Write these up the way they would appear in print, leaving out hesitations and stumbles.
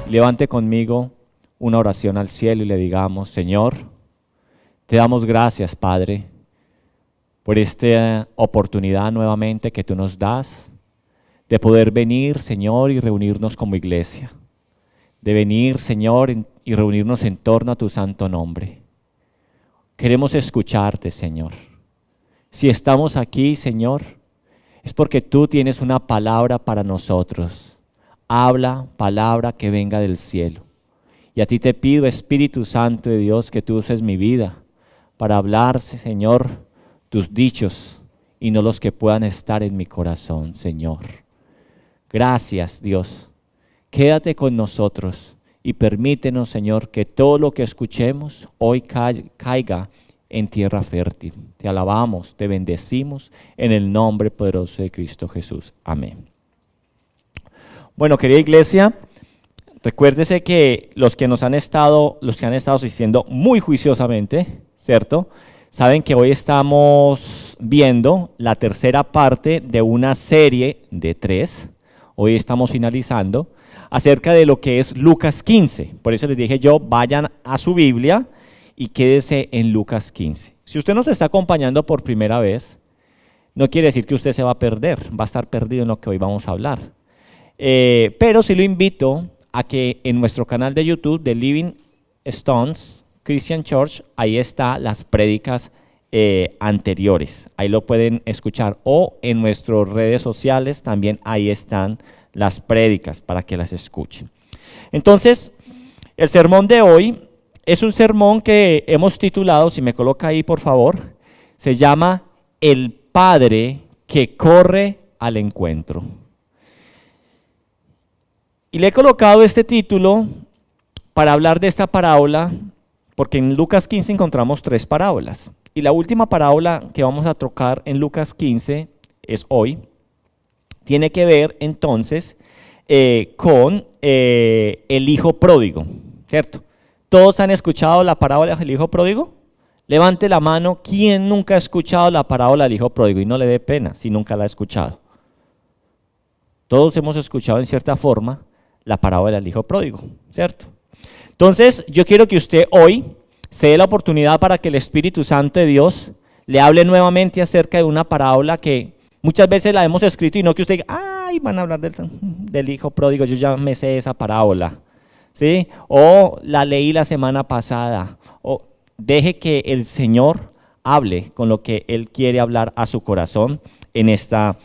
levante conmigo una oración al cielo y le digamos: Señor, te damos gracias, Padre, por esta oportunidad nuevamente que tú nos das de poder venir, Señor, y reunirnos como iglesia, de venir, Señor, y reunirnos en torno a tu santo nombre. Queremos escucharte, Señor. Si estamos aquí, Señor, es porque tú tienes una palabra para nosotros. Habla palabra que venga del cielo. Y a ti te pido, Espíritu Santo de Dios, que tú uses mi vida para hablar, Señor, tus dichos y no los que puedan estar en mi corazón, Señor. Gracias, Dios. Quédate con nosotros y permítenos, Señor, que todo lo que escuchemos hoy caiga en tierra fértil. Te alabamos, te bendecimos en el nombre poderoso de Cristo Jesús. Amén. Bueno, querida iglesia, recuérdese que los que han estado asistiendo muy juiciosamente, ¿cierto?, saben que hoy estamos viendo la tercera parte de una serie de 3. Hoy estamos finalizando acerca de lo que es Lucas 15. Por eso les dije yo, vayan a su Biblia y quédese en Lucas 15. Si usted nos está acompañando por primera vez, no quiere decir que usted se va a perder, va a estar perdido en lo que hoy vamos a hablar. Pero sí lo invito a que en nuestro canal de YouTube de Living Stones Christian Church, ahí están las prédicas anteriores, ahí lo pueden escuchar, o en nuestras redes sociales también ahí están las prédicas para que las escuchen. Entonces, el sermón de hoy es un sermón que hemos titulado, si me coloca ahí por favor, se llama El Padre que corre al encuentro. Y le he colocado este título para hablar de esta parábola, porque en Lucas 15 encontramos 3 parábolas. Y la última parábola que vamos a tocar en Lucas 15 es hoy. Tiene que ver entonces con el hijo pródigo, ¿cierto? ¿Todos han escuchado la parábola del hijo pródigo? Levante la mano, ¿quién nunca ha escuchado la parábola del hijo pródigo? Y no le dé pena si nunca la ha escuchado. Todos hemos escuchado en cierta forma la parábola del hijo pródigo, ¿cierto? Entonces, yo quiero que usted hoy se dé la oportunidad para que el Espíritu Santo de Dios le hable nuevamente acerca de una parábola que muchas veces la hemos escrito y no que usted diga, ay, van a hablar del hijo pródigo, yo ya me sé esa parábola, ¿sí? O la leí la semana pasada. O deje que el Señor hable con lo que Él quiere hablar a su corazón en esta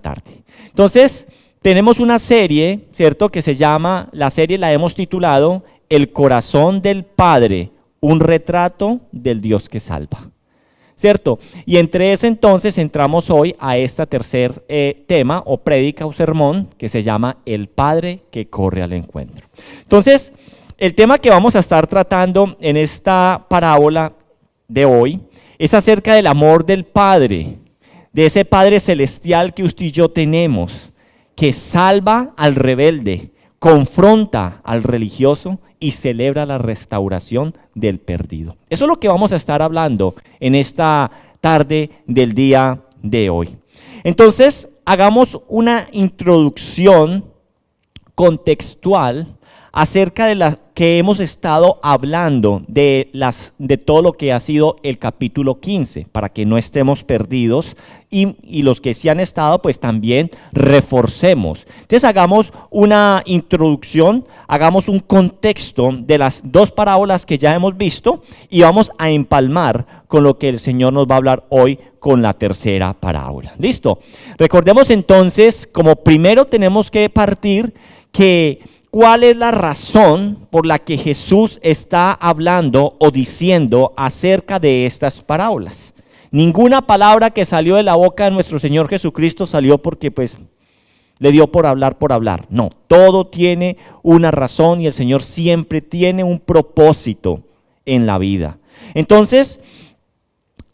tarde. Entonces, tenemos una serie, ¿cierto?, que se llama, la serie la hemos titulado El corazón del Padre, un retrato del Dios que salva, ¿cierto? Y entre ese entonces entramos hoy a este tercer tema o prédica o sermón que se llama El Padre que corre al encuentro. Entonces, el tema que vamos a estar tratando en esta parábola de hoy es acerca del amor del Padre, de ese Padre celestial que usted y yo tenemos, que salva al rebelde, confronta al religioso y celebra la restauración del perdido. Eso es lo que vamos a estar hablando en esta tarde del día de hoy. Entonces, hagamos una introducción contextual acerca de la que hemos estado hablando de todo lo que ha sido el capítulo 15, para que no estemos perdidos y los que sí han estado, pues también reforcemos. Entonces hagamos una introducción, hagamos un contexto de las 2 parábolas que ya hemos visto y vamos a empalmar con lo que el Señor nos va a hablar hoy con la tercera parábola. ¿Listo? Recordemos entonces, como primero tenemos que partir que ¿cuál es la razón por la que Jesús está hablando o diciendo acerca de estas parábolas? Ninguna palabra que salió de la boca de nuestro Señor Jesucristo salió porque pues le dio por hablar. No, todo tiene una razón y el Señor siempre tiene un propósito en la vida. Entonces,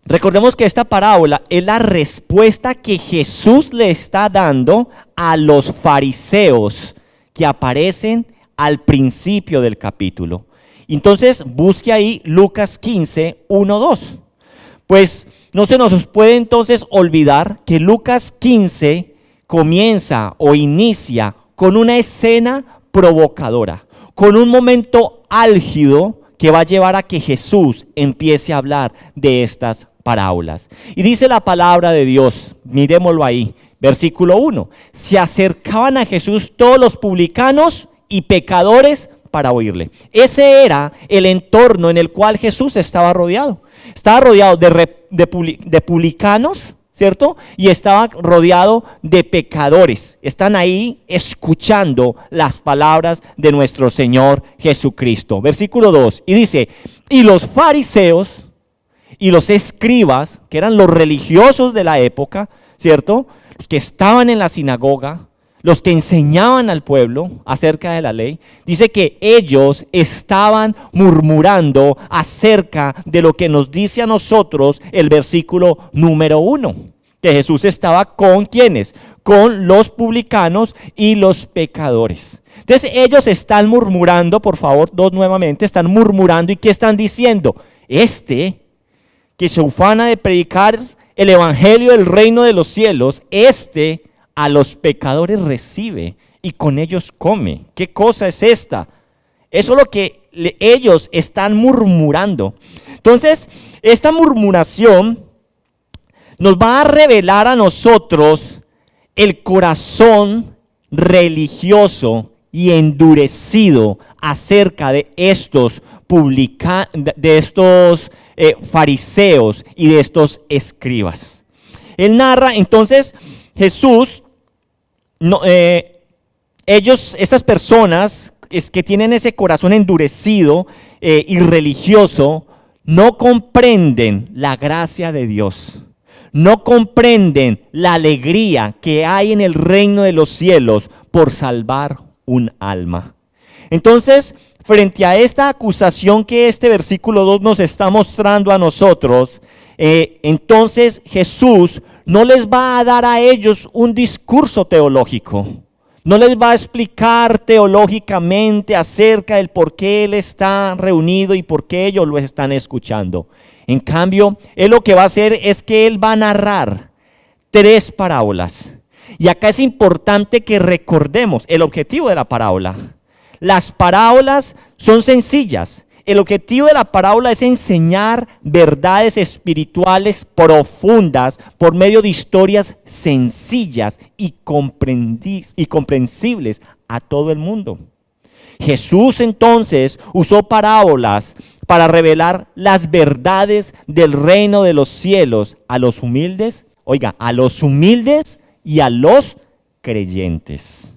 recordemos que esta parábola es la respuesta que Jesús le está dando a los fariseos que aparecen al principio del capítulo. Entonces, busque ahí Lucas 15, 1, 2. Pues no se nos puede entonces olvidar que Lucas 15 comienza o inicia con una escena provocadora, con un momento álgido que va a llevar a que Jesús empiece a hablar de estas parábolas. Y dice la palabra de Dios, miremoslo ahí, versículo 1, se acercaban a Jesús todos los publicanos y pecadores para oírle. Ese era el entorno en el cual Jesús estaba rodeado. Estaba rodeado de publicanos, ¿cierto? Y estaba rodeado de pecadores. Están ahí escuchando las palabras de nuestro Señor Jesucristo. Versículo 2, y dice, y los fariseos y los escribas, que eran los religiosos de la época, ¿cierto? Los que estaban en la sinagoga, los que enseñaban al pueblo acerca de la ley, dice que ellos estaban murmurando acerca de lo que nos dice a nosotros el versículo número 1, que Jesús estaba con ¿quiénes? Con los publicanos y los pecadores. Entonces ellos están murmurando, por favor, dos nuevamente, están murmurando, ¿y qué están diciendo? Que se ufana de predicar el evangelio del reino de los cielos, a los pecadores recibe y con ellos come. ¿Qué cosa es esta? Eso es lo que ellos están murmurando. Entonces, esta murmuración nos va a revelar a nosotros el corazón religioso y endurecido acerca de estos fariseos y de estos escribas. Él narra entonces Jesús. Estas personas que tienen ese corazón endurecido y religioso, no comprenden la gracia de Dios, no comprenden la alegría que hay en el reino de los cielos por salvar un alma. Entonces, frente a esta acusación que este versículo 2 nos está mostrando a nosotros, entonces Jesús no les va a dar a ellos un discurso teológico, no les va a explicar teológicamente acerca del por qué Él está reunido y por qué ellos lo están escuchando. En cambio, Él lo que va a hacer es que Él va a narrar 3 parábolas. Y acá es importante que recordemos el objetivo de la parábola. Las parábolas son sencillas. El objetivo de la parábola es enseñar verdades espirituales profundas por medio de historias sencillas y comprensibles a todo el mundo. Jesús entonces usó parábolas para revelar las verdades del reino de los cielos a los humildes, a los humildes y a los creyentes.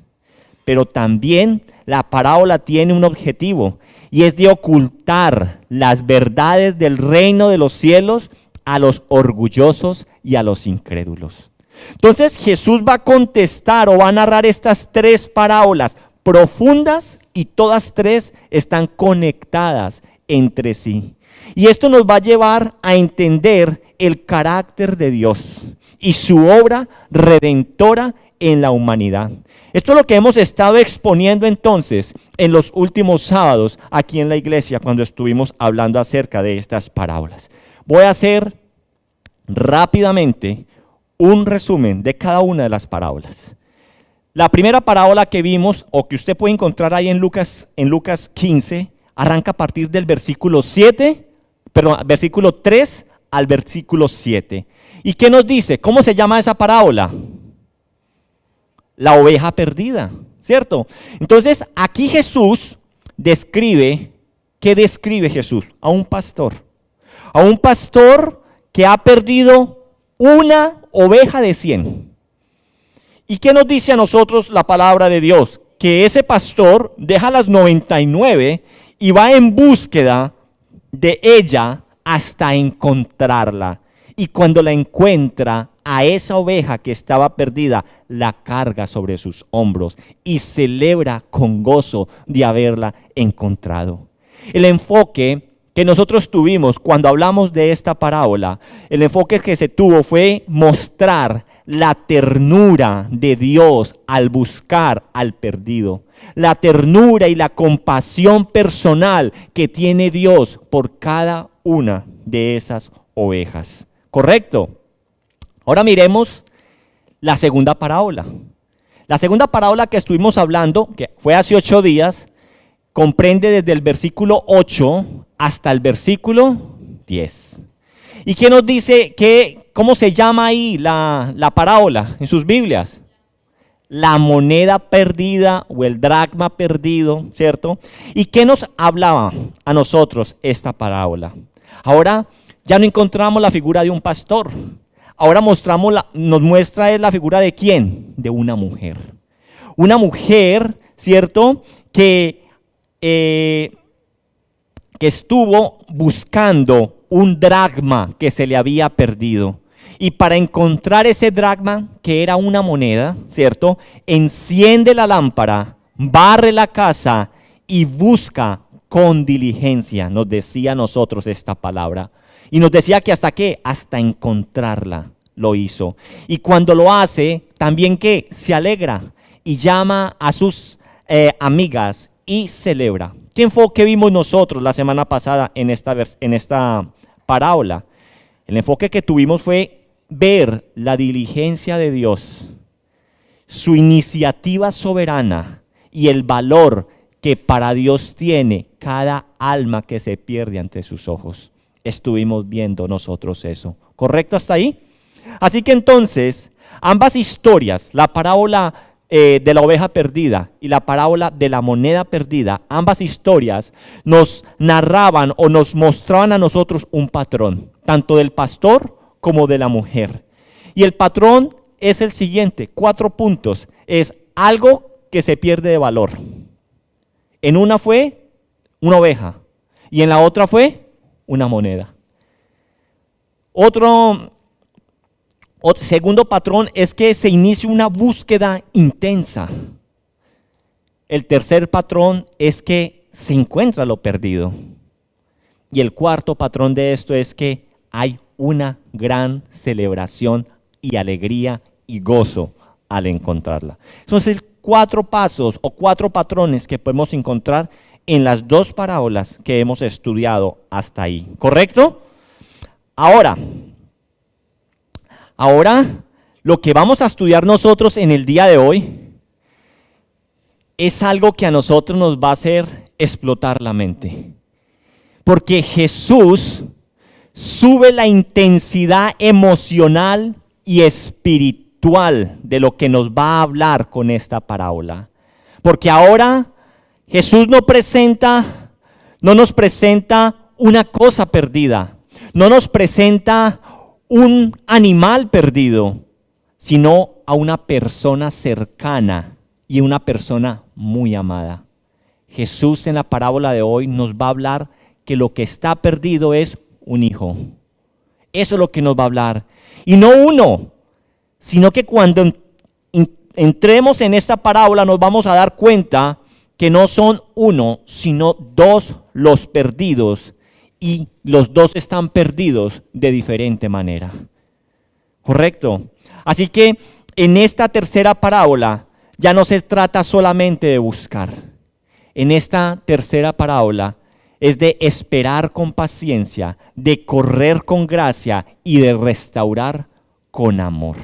Pero también la parábola tiene un objetivo, y es de ocultar las verdades del reino de los cielos a los orgullosos y a los incrédulos. Entonces Jesús va a contestar o va a narrar estas 3 parábolas profundas, y todas 3 están conectadas entre sí. Y esto nos va a llevar a entender el carácter de Dios y su obra redentora en la humanidad. Esto es lo que hemos estado exponiendo entonces en los últimos sábados aquí en la iglesia cuando estuvimos hablando acerca de estas parábolas. Voy a hacer rápidamente un resumen de cada una de las parábolas. La primera parábola que vimos, o que usted puede encontrar ahí en Lucas 15, arranca a partir del versículo 3 al versículo 7. ¿Y qué nos dice? ¿Cómo se llama esa parábola? La oveja perdida, ¿cierto? Entonces, aquí Jesús describe, ¿qué describe Jesús? A un pastor que ha perdido una oveja de 100. ¿Y qué nos dice a nosotros la palabra de Dios? Que ese pastor deja las 99 y va en búsqueda de ella hasta encontrarla. Y cuando la encuentra, a esa oveja que estaba perdida, la carga sobre sus hombros y celebra con gozo de haberla encontrado. El enfoque que nosotros tuvimos cuando hablamos de esta parábola, el enfoque que se tuvo fue mostrar la ternura de Dios al buscar al perdido, la ternura y la compasión personal que tiene Dios por cada una de esas ovejas. ¿Correcto? Ahora miremos la segunda parábola. La segunda parábola que estuvimos hablando, que fue hace 8 días, comprende desde el versículo 8 hasta el versículo 10. ¿Y qué nos dice? ¿Cómo se llama ahí la parábola en sus Biblias? La moneda perdida o el dracma perdido, ¿cierto? ¿Y qué nos hablaba a nosotros esta parábola? Ahora ya no encontramos la figura de un pastor. Ahora nos muestra la figura de ¿quién? De una mujer. Una mujer, ¿cierto? Que estuvo buscando un dracma que se le había perdido. Y para encontrar ese dracma, que era una moneda, ¿cierto? Enciende la lámpara, barre la casa y busca con diligencia. Nos decía a nosotros esta palabra. Y nos decía que hasta qué, hasta encontrarla lo hizo. Y cuando lo hace, también que se alegra y llama a sus amigas y celebra. ¿Qué enfoque vimos nosotros la semana pasada en esta parábola? El enfoque que tuvimos fue ver la diligencia de Dios, su iniciativa soberana y el valor que para Dios tiene cada alma que se pierde ante sus ojos. Estuvimos viendo nosotros eso. ¿Correcto hasta ahí? Así que entonces, ambas historias, la parábola de la oveja perdida y la parábola de la moneda perdida, ambas historias nos narraban o nos mostraban a nosotros un patrón, tanto del pastor como de la mujer. Y el patrón es el siguiente, 4 puntos. Es algo que se pierde de valor. En una fue una oveja y en la otra fue una moneda. Otro segundo patrón es que se inicia una búsqueda intensa. El tercer patrón es que se encuentra lo perdido. Y el cuarto patrón de esto es que hay una gran celebración y alegría y gozo al encontrarla. Entonces, 4 pasos o 4 patrones que podemos encontrar en las 2 parábolas que hemos estudiado hasta ahí. ¿Correcto? Ahora, lo que vamos a estudiar nosotros en el día de hoy es algo que a nosotros nos va a hacer explotar la mente. Porque Jesús sube la intensidad emocional y espiritual de lo que nos va a hablar con esta parábola. Porque ahora Jesús no nos presenta una cosa perdida, no nos presenta un animal perdido, sino a una persona cercana y una persona muy amada. Jesús en la parábola de hoy nos va a hablar que lo que está perdido es un hijo. Eso es lo que nos va a hablar. Y no uno, sino que cuando entremos en esta parábola nos vamos a dar cuenta que no son uno, sino 2 los perdidos. Y los 2 están perdidos de diferente manera. ¿Correcto? Así que en esta tercera parábola ya no se trata solamente de buscar. En esta tercera parábola es de esperar con paciencia, de correr con gracia y de restaurar con amor.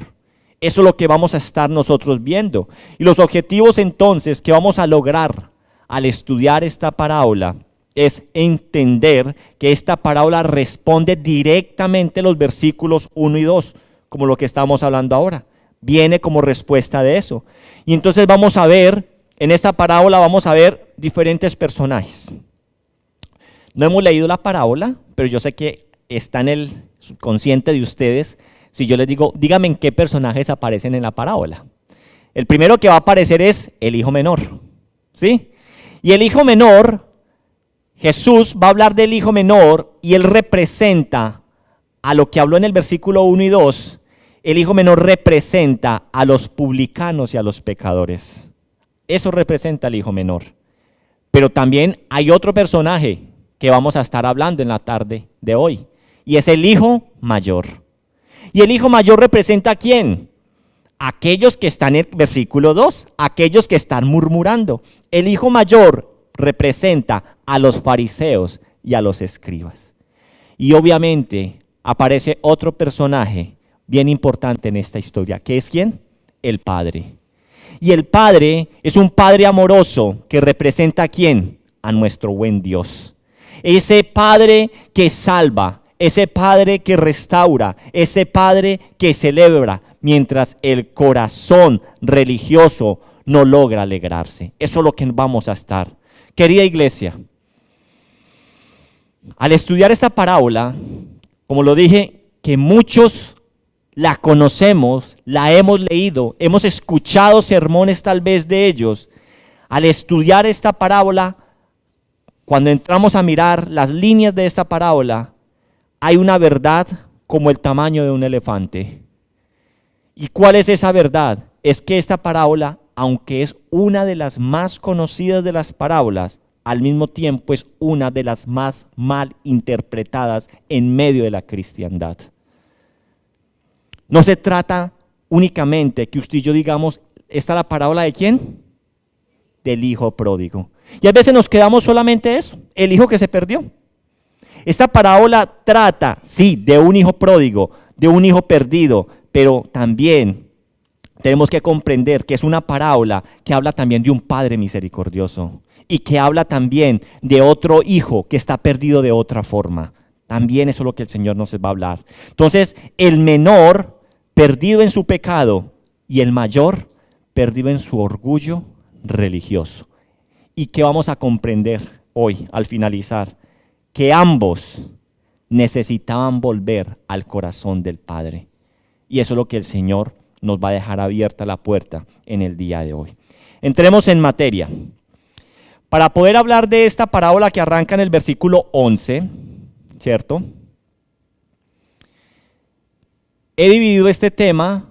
Eso es lo que vamos a estar nosotros viendo. Y los objetivos entonces que vamos a lograr al estudiar esta parábola es entender que esta parábola responde directamente a los versículos 1 y 2, como lo que estamos hablando ahora. Viene como respuesta de eso. Y entonces vamos a ver, en esta parábola vamos a ver diferentes personajes. No hemos leído la parábola, pero yo sé que está en el subconsciente de ustedes. Si yo les digo, díganme en qué personajes aparecen en la parábola. El primero que va a aparecer es el hijo menor, ¿sí? Y el hijo menor, Jesús va a hablar del hijo menor y él representa a lo que habló en el versículo 1 y 2. El hijo menor representa a los publicanos y a los pecadores. Eso representa al hijo menor. Pero también hay otro personaje que vamos a estar hablando en la tarde de hoy, y es el hijo mayor. ¿Y el hijo mayor representa a quién? Aquellos que están en el versículo 2, aquellos que están murmurando. El hijo mayor representa a los fariseos y a los escribas. Y obviamente aparece otro personaje bien importante en esta historia, que es ¿quién? El padre. Y el Padre es un Padre amoroso que representa ¿a quién? A nuestro buen Dios. Ese Padre que salva, ese Padre que restaura, ese Padre que celebra, mientras el corazón religioso no logra alegrarse. Eso es lo que vamos a estar. Querida iglesia, al estudiar esta parábola, como lo dije, que muchos la conocemos, la hemos leído, hemos escuchado sermones tal vez de ellos. Al estudiar esta parábola, cuando entramos a mirar las líneas de esta parábola, hay una verdad como el tamaño de un elefante. ¿Y cuál es esa verdad? Es que esta parábola, aunque es una de las más conocidas de las parábolas, al mismo tiempo es una de las más mal interpretadas en medio de la cristiandad. No se trata únicamente que usted y yo digamos, ¿esta es la parábola de quién? Del hijo pródigo. Y a veces nos quedamos solamente eso, el hijo que se perdió. Esta parábola trata, sí, de un hijo pródigo, de un hijo perdido, pero también tenemos que comprender que es una parábola que habla también de un padre misericordioso y que habla también de otro hijo que está perdido de otra forma. También eso es lo que el Señor nos va a hablar. Entonces, el menor perdido en su pecado y el mayor perdido en su orgullo religioso. ¿Y qué vamos a comprender hoy al finalizar? Que ambos necesitaban volver al corazón del Padre. Y eso es lo que el Señor nos va a dejar abierta la puerta en el día de hoy. Entremos en materia. Para poder hablar de esta parábola que arranca en el versículo 11, ¿cierto? He dividido este tema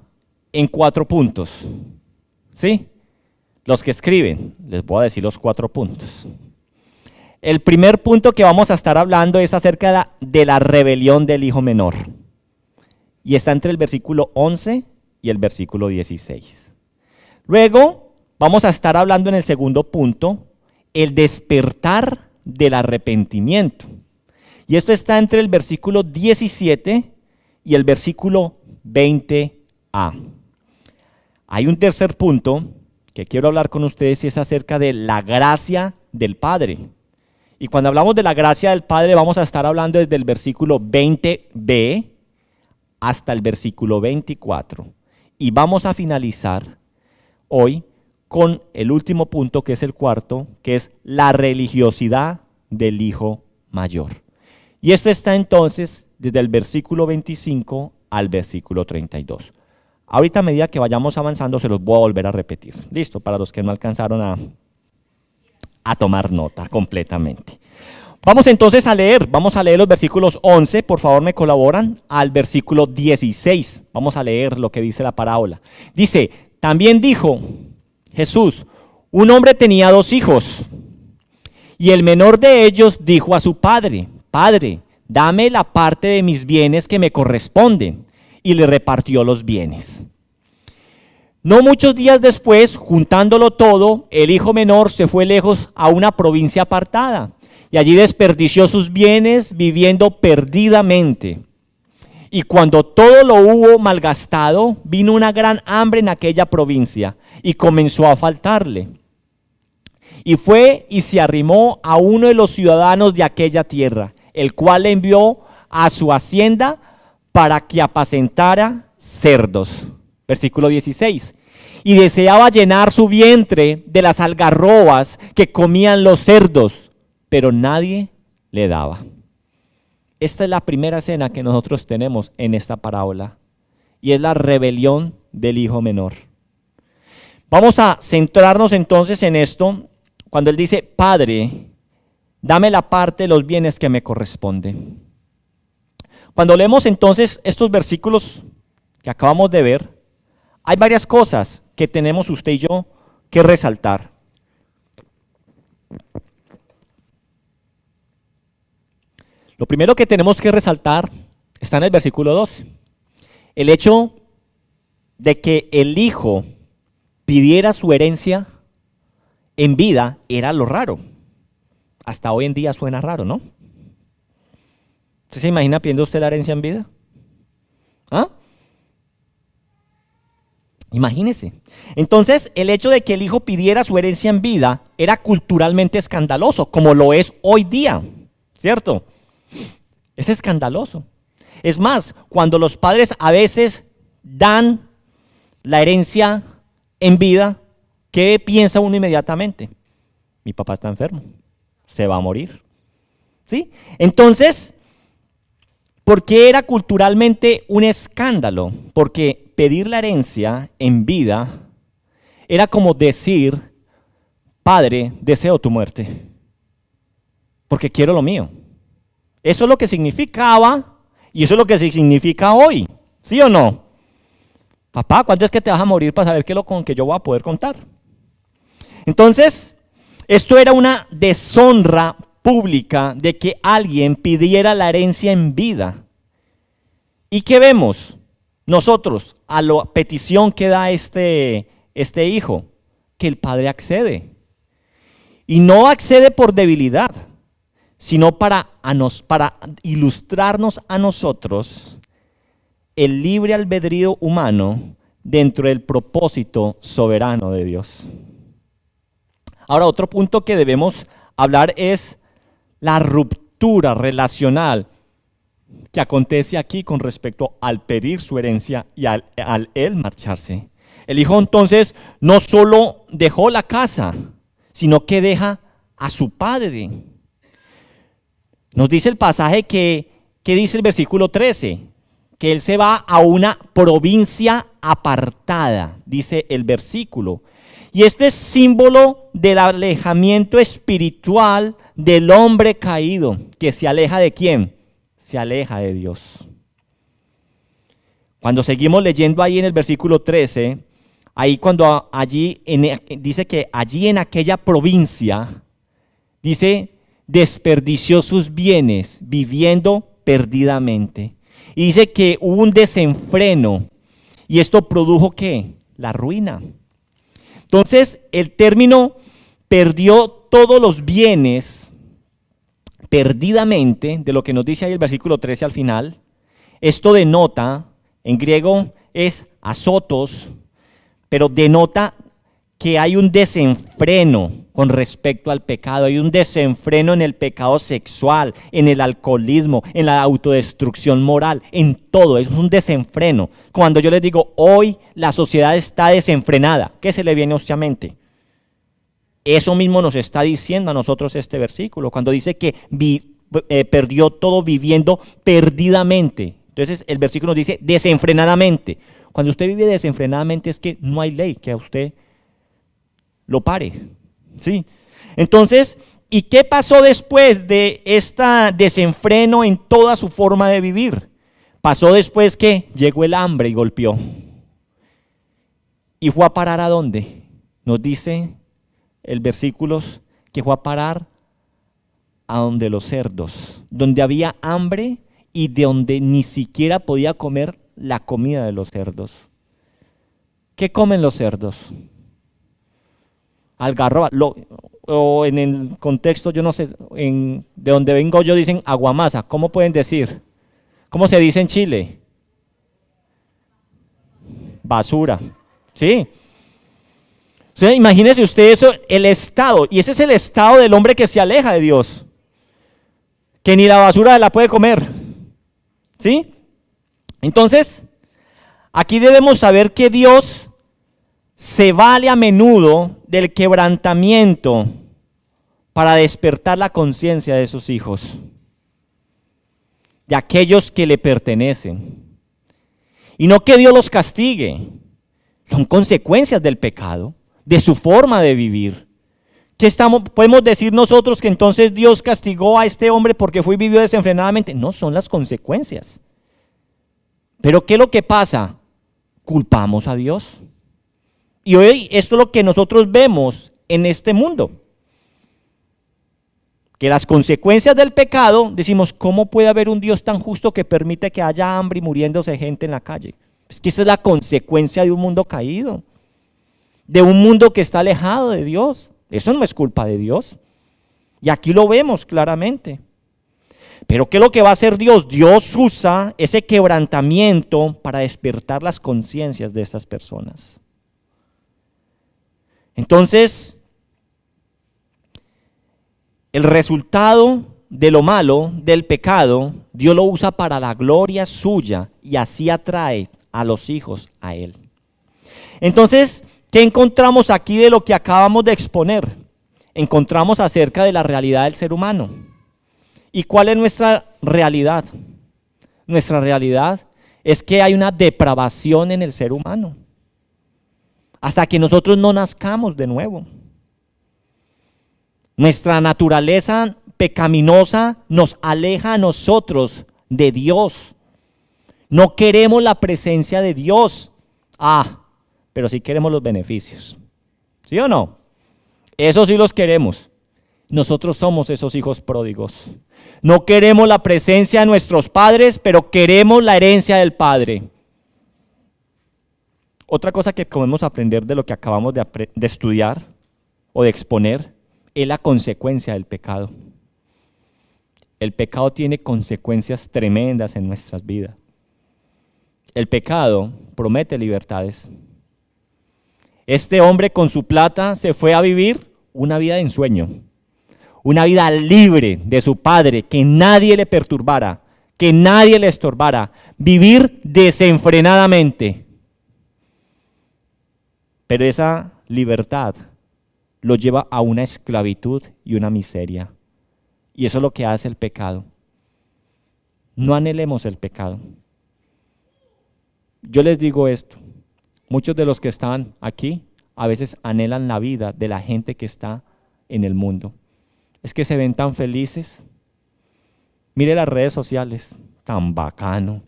en 4 puntos, ¿sí? Los que escriben, les voy a decir los 4 puntos. El primer punto que vamos a estar hablando es acerca de la rebelión del hijo menor. Y está entre el versículo 11 y el versículo 16. Luego vamos a estar hablando en el segundo punto, el despertar del arrepentimiento. Y esto está entre el versículo 17 y el versículo 20a. Hay un tercer punto que quiero hablar con ustedes y es acerca de la gracia del Padre. Y cuando hablamos de la gracia del Padre vamos a estar hablando desde el versículo 20b hasta el versículo 24. Y vamos a finalizar hoy con el último punto, que es el cuarto, que es la religiosidad del hijo mayor. Y esto está entonces desde el versículo 25 al versículo 32. Ahorita a medida que vayamos avanzando se los voy a volver a repetir. Listo, para los que no alcanzaron a tomar nota completamente. Vamos entonces a leer, los versículos 11, por favor me colaboran, al versículo 16. Vamos a leer lo que dice la parábola. Dice, también dijo Jesús, un hombre tenía 2 hijos, y el menor de ellos dijo a su padre, Padre, dame la parte de mis bienes que me corresponden, y le repartió los bienes. No muchos días después, juntándolo todo, el hijo menor se fue lejos a una provincia apartada, y allí desperdició sus bienes viviendo perdidamente. Y cuando todo lo hubo malgastado, vino una gran hambre en aquella provincia y comenzó a faltarle. Y fue y se arrimó a uno de los ciudadanos de aquella tierra, el cual le envió a su hacienda para que apacentara cerdos. Versículo 16. Y deseaba llenar su vientre de las algarrobas que comían los cerdos, pero nadie le daba. Esta es la primera escena que nosotros tenemos en esta parábola, y es la rebelión del hijo menor. Vamos a centrarnos entonces en esto, cuando él dice, Padre, dame la parte de los bienes que me corresponde. Cuando leemos entonces estos versículos que acabamos de ver, hay varias cosas que tenemos usted y yo que resaltar. Lo primero que tenemos que resaltar está en el versículo 12. El hecho de que el hijo pidiera su herencia en vida era lo raro. Hasta hoy en día suena raro, ¿no? ¿Usted se imagina pidiendo usted la herencia en vida? ¿Ah? Imagínese. Entonces, el hecho de que el hijo pidiera su herencia en vida era culturalmente escandaloso, como lo es hoy día, ¿cierto? Es escandaloso. Es más, cuando los padres a veces dan la herencia en vida, ¿qué piensa uno inmediatamente? Mi papá está enfermo, se va a morir. ¿Sí? Entonces, ¿por qué era culturalmente un escándalo? Porque pedir la herencia en vida era como decir, Padre, deseo tu muerte, porque quiero lo mío. Eso es lo que significaba y eso es lo que significa hoy, ¿sí o no? Papá, ¿cuándo es que te vas a morir para saber qué es lo con que yo voy a poder contar? Entonces, esto era una deshonra pública de que alguien pidiera la herencia en vida. ¿Y qué vemos nosotros a la petición que da este hijo? Que el padre accede. Y no accede por debilidad, sino para ilustrarnos a nosotros el libre albedrío humano dentro del propósito soberano de Dios. Ahora, otro punto que debemos hablar es la ruptura relacional que acontece aquí con respecto al pedir su herencia y al él marcharse. El hijo entonces no solo dejó la casa, sino que deja a su padre. Nos dice el pasaje que dice el versículo 13, que él se va a una provincia apartada, dice el versículo. Y esto es símbolo del alejamiento espiritual del hombre caído, que se aleja ¿de quién? Se aleja de Dios. Cuando seguimos leyendo ahí en el versículo 13, ahí cuando dice que allí en aquella provincia, dice, desperdició sus bienes viviendo perdidamente. Y dice que hubo un desenfreno. ¿Y esto produjo qué? La ruina. Entonces, el término perdió todos los bienes perdidamente, de lo que nos dice ahí el versículo 13 al final, esto denota, en griego es azotos, pero denota que hay un desenfreno con respecto al pecado, hay un desenfreno en el pecado sexual, en el alcoholismo, en la autodestrucción moral, en todo, es un desenfreno. Cuando yo les digo, hoy la sociedad está desenfrenada, ¿qué se le viene a usted a mente? Eso mismo nos está diciendo a nosotros este versículo, cuando dice que perdió todo viviendo perdidamente. Entonces el versículo nos dice desenfrenadamente. Cuando usted vive desenfrenadamente es que no hay ley que a usted lo pare, ¿sí? Entonces, ¿y qué pasó después de este desenfreno en toda su forma de vivir? Pasó después que llegó el hambre y golpeó. ¿Y fue a parar a dónde? Nos dice el versículo que fue a parar a donde los cerdos, donde había hambre y de donde ni siquiera podía comer la comida de los cerdos. ¿Qué comen los cerdos? Algarroba, o en el contexto, yo no sé, de donde vengo yo dicen aguamasa. ¿Cómo pueden decir? ¿Cómo se dice en Chile? Basura, ¿sí? O sea, imagínese usted eso, el estado, y ese es el estado del hombre que se aleja de Dios, que ni la basura la puede comer, ¿sí? Entonces, aquí debemos saber que Dios se vale a menudo del quebrantamiento para despertar la conciencia de sus hijos, de aquellos que le pertenecen. Y no que Dios los castigue, son consecuencias del pecado, de su forma de vivir. ¿Qué podemos decir nosotros que entonces Dios castigó a este hombre porque fue y vivió desenfrenadamente? No, son las consecuencias. Pero ¿qué es lo que pasa? Culpamos a Dios. Y hoy esto es lo que nosotros vemos en este mundo. Que las consecuencias del pecado, decimos, ¿cómo puede haber un Dios tan justo que permite que haya hambre y muriéndose gente en la calle? Es que esa es la consecuencia de un mundo caído, de un mundo que está alejado de Dios. Eso no es culpa de Dios. Y aquí lo vemos claramente. Pero ¿qué es lo que va a hacer Dios? Dios usa ese quebrantamiento para despertar las conciencias de estas personas. Entonces, el resultado de lo malo, del pecado, Dios lo usa para la gloria suya y así atrae a los hijos a Él. Entonces, ¿qué encontramos aquí de lo que acabamos de exponer? Encontramos acerca de la realidad del ser humano. ¿Y cuál es nuestra realidad? Nuestra realidad es que hay una depravación en el ser humano. Hasta que nosotros no nazcamos de nuevo. Nuestra naturaleza pecaminosa nos aleja a nosotros de Dios. No queremos la presencia de Dios. Pero sí queremos los beneficios. ¿Sí o no? Eso sí los queremos. Nosotros somos esos hijos pródigos. No queremos la presencia de nuestros padres, pero queremos la herencia del Padre. Otra cosa que podemos aprender de lo que acabamos de estudiar o de exponer es la consecuencia del pecado. El pecado tiene consecuencias tremendas en nuestras vidas. El pecado promete libertades. Este hombre con su plata se fue a vivir una vida de ensueño, una vida libre de su padre, que nadie le perturbara, que nadie le estorbara, vivir desenfrenadamente. Pero esa libertad lo lleva a una esclavitud y una miseria. Y eso es lo que hace el pecado. No anhelemos el pecado. Yo les digo esto, muchos de los que están aquí a veces anhelan la vida de la gente que está en el mundo. Es que se ven tan felices. Mire las redes sociales, tan bacano,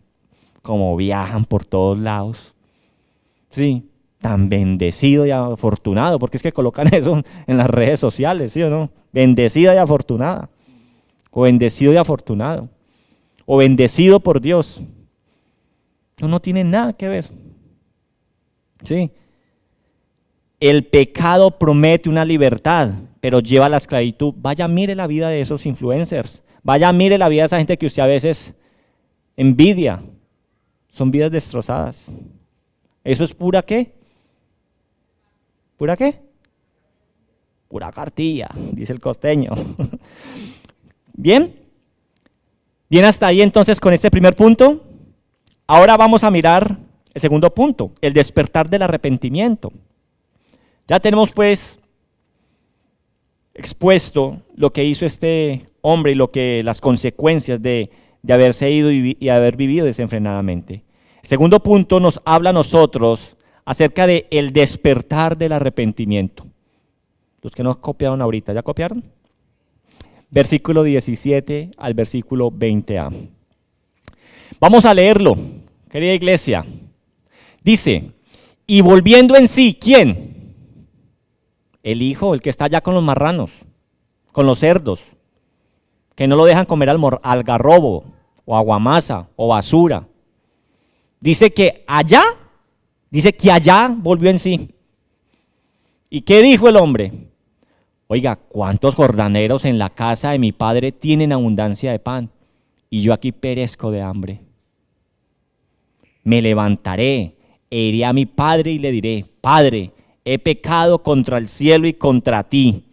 como viajan por todos lados. Sí, tan bendecido y afortunado, porque es que colocan eso en las redes sociales, ¿sí o no? Bendecida y afortunada, o bendecido y afortunado, o bendecido por Dios. No tiene nada que ver. ¿Sí? El pecado promete una libertad, pero lleva a la esclavitud. Vaya, mire la vida de esos influencers. Vaya, mire la vida de esa gente que usted a veces envidia. Son vidas destrozadas. ¿Eso es pura qué? ¿Pura qué? Pura cartilla, dice el costeño. Bien. Bien hasta ahí entonces con este primer punto. Ahora vamos a mirar el segundo punto, el despertar del arrepentimiento. Ya tenemos pues expuesto lo que hizo este hombre y las consecuencias de haberse ido y haber vivido desenfrenadamente. El segundo punto nos habla a nosotros acerca del despertar del arrepentimiento. Los que no copiaron ahorita, ¿ya copiaron? Versículo 17 al versículo 20a. Vamos a leerlo, querida iglesia. Dice, y volviendo en sí, ¿quién? El hijo, el que está allá con los marranos, con los cerdos, que no lo dejan comer algarrobo, o aguamasa, o basura. Dice que allá volvió en sí. ¿Y qué dijo el hombre? Oiga, ¿cuántos jornaleros en la casa de mi padre tienen abundancia de pan? Y yo aquí perezco de hambre. Me levantaré, e iré a mi padre y le diré, Padre, he pecado contra el cielo y contra ti.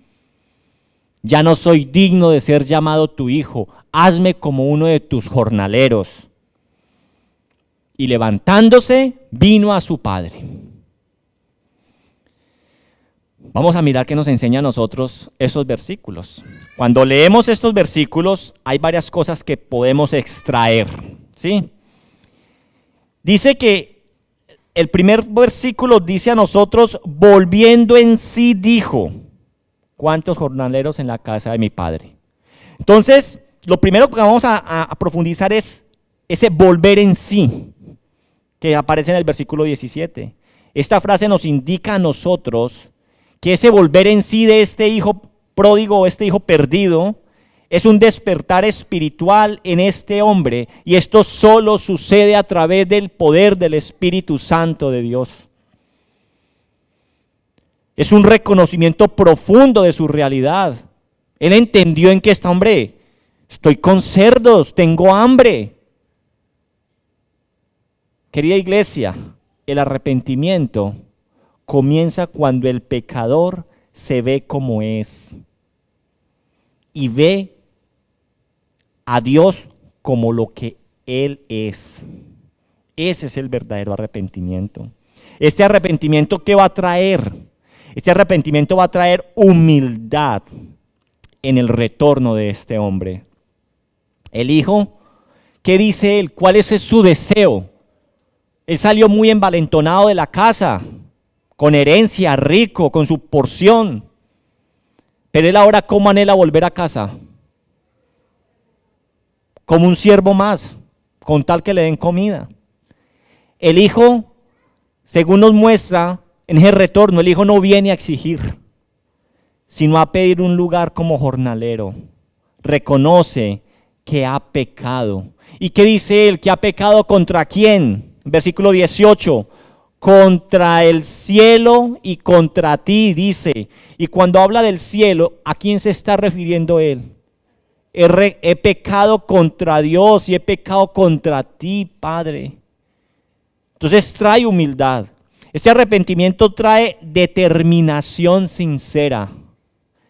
Ya no soy digno de ser llamado tu hijo, hazme como uno de tus jornaleros. Y levantándose, vino a su padre. Vamos a mirar qué nos enseña a nosotros esos versículos. Cuando leemos estos versículos, hay varias cosas que podemos extraer, ¿sí? Dice que el primer versículo dice a nosotros, volviendo en sí dijo, ¿cuántos jornaleros en la casa de mi padre? Entonces, lo primero que vamos a profundizar es ese volver en sí, que aparece en el versículo 17. Esta frase nos indica a nosotros que ese volver en sí de este hijo pródigo, este hijo perdido, es un despertar espiritual en este hombre, y esto solo sucede a través del poder del Espíritu Santo de Dios. Es un reconocimiento profundo de su realidad. Él entendió en que está, hombre, estoy con cerdos, tengo hambre. Querida iglesia, el arrepentimiento comienza cuando el pecador se ve como es y ve a Dios como lo que Él es. Ese es el verdadero arrepentimiento. Este arrepentimiento, ¿qué va a traer? Este arrepentimiento va a traer humildad en el retorno de este hombre. El hijo, ¿qué dice él? ¿Cuál es su deseo? Él salió muy envalentonado de la casa, con herencia, rico, con su porción. Pero él ahora, ¿cómo anhela volver a casa? Como un siervo más, con tal que le den comida. El hijo, según nos muestra en ese retorno, el hijo no viene a exigir, sino a pedir un lugar como jornalero. Reconoce que ha pecado. ¿Y qué dice él? ¿Que ha pecado contra quién? Versículo 18. Contra el cielo y contra ti, dice. Y cuando habla del cielo, ¿a quién se está refiriendo él? He pecado contra Dios y he pecado contra ti, Padre. Entonces trae humildad. Este arrepentimiento trae determinación sincera.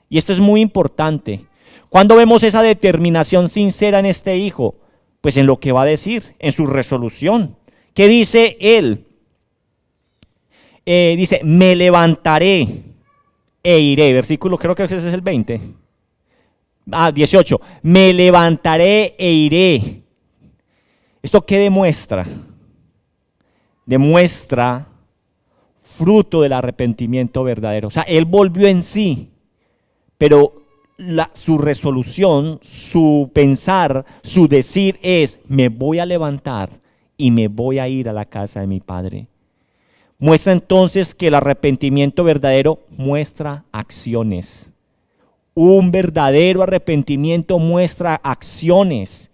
Y esto es muy importante. ¿Cuándo vemos esa determinación sincera en este hijo? Pues en lo que va a decir, en su resolución. ¿Qué dice él? Dice, me levantaré e iré. Versículo, creo que ese es el 20. 18. Me levantaré e iré. ¿Esto qué demuestra? Demuestra fruto del arrepentimiento verdadero. O sea, él volvió en sí, pero su resolución, su pensar, su decir es, me voy a levantar y me voy a ir a la casa de mi padre. Muestra entonces que el arrepentimiento verdadero muestra acciones. Un verdadero arrepentimiento muestra acciones.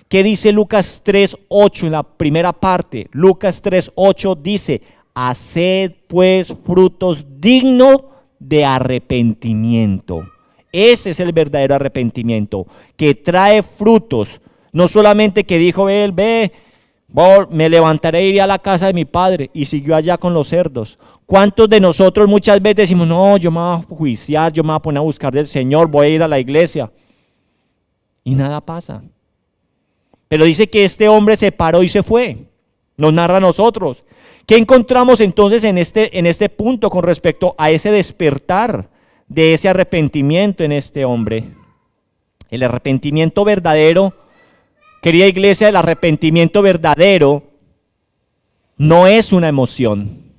¿Qué dice Lucas 3:8 en la primera parte? Lucas 3:8 dice, haced pues frutos dignos de arrepentimiento. Ese es el verdadero arrepentimiento, que trae frutos. No solamente que dijo él, me levantaré e iré a la casa de mi padre, y siguió allá con los cerdos. ¿Cuántos de nosotros muchas veces decimos, no, yo me voy a juiciar, yo me voy a poner a buscar del Señor, voy a ir a la iglesia? Y nada pasa. Pero dice que este hombre se paró y se fue. Nos narra a nosotros. ¿Qué encontramos entonces en este punto con respecto a ese despertar de ese arrepentimiento en este hombre? El arrepentimiento verdadero, querida iglesia, el arrepentimiento verdadero no es una emoción.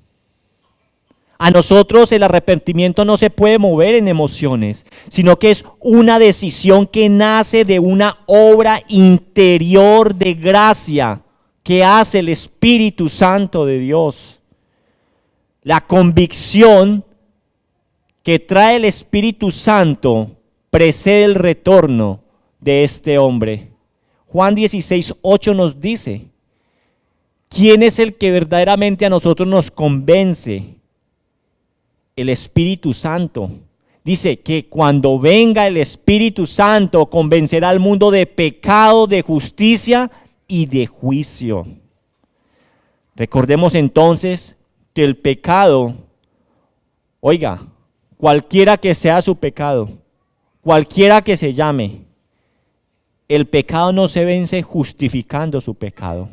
A nosotros el arrepentimiento no se puede mover en emociones, sino que es una decisión que nace de una obra interior de gracia que hace el Espíritu Santo de Dios. La convicción que trae el Espíritu Santo precede el retorno de este hombre. Juan 16:8 nos dice, ¿quién es el que verdaderamente a nosotros nos convence? El Espíritu Santo. Dice que cuando venga el Espíritu Santo convencerá al mundo de pecado, de justicia y de juicio. Recordemos entonces que el pecado, oiga, cualquiera que sea su pecado, cualquiera que se llame, el pecado no se vence justificando su pecado.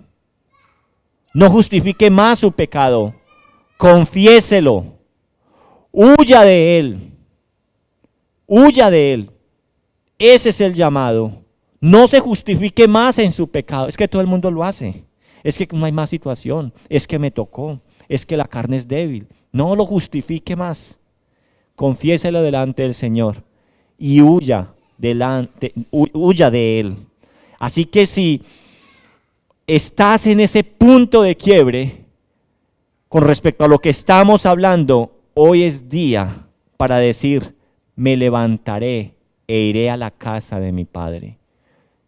No justifique más su pecado, confiéselo. Huya de él, huya de él. Ese es el llamado. No se justifique más en su pecado. Es que todo el mundo lo hace. Es que no hay más situación. Es que me tocó. Es que la carne es débil. No lo justifique más. Confiéselo delante del Señor y huya de él. Así que si estás en ese punto de quiebre con respecto a lo que estamos hablando, hoy es día para decir, me levantaré e iré a la casa de mi Padre.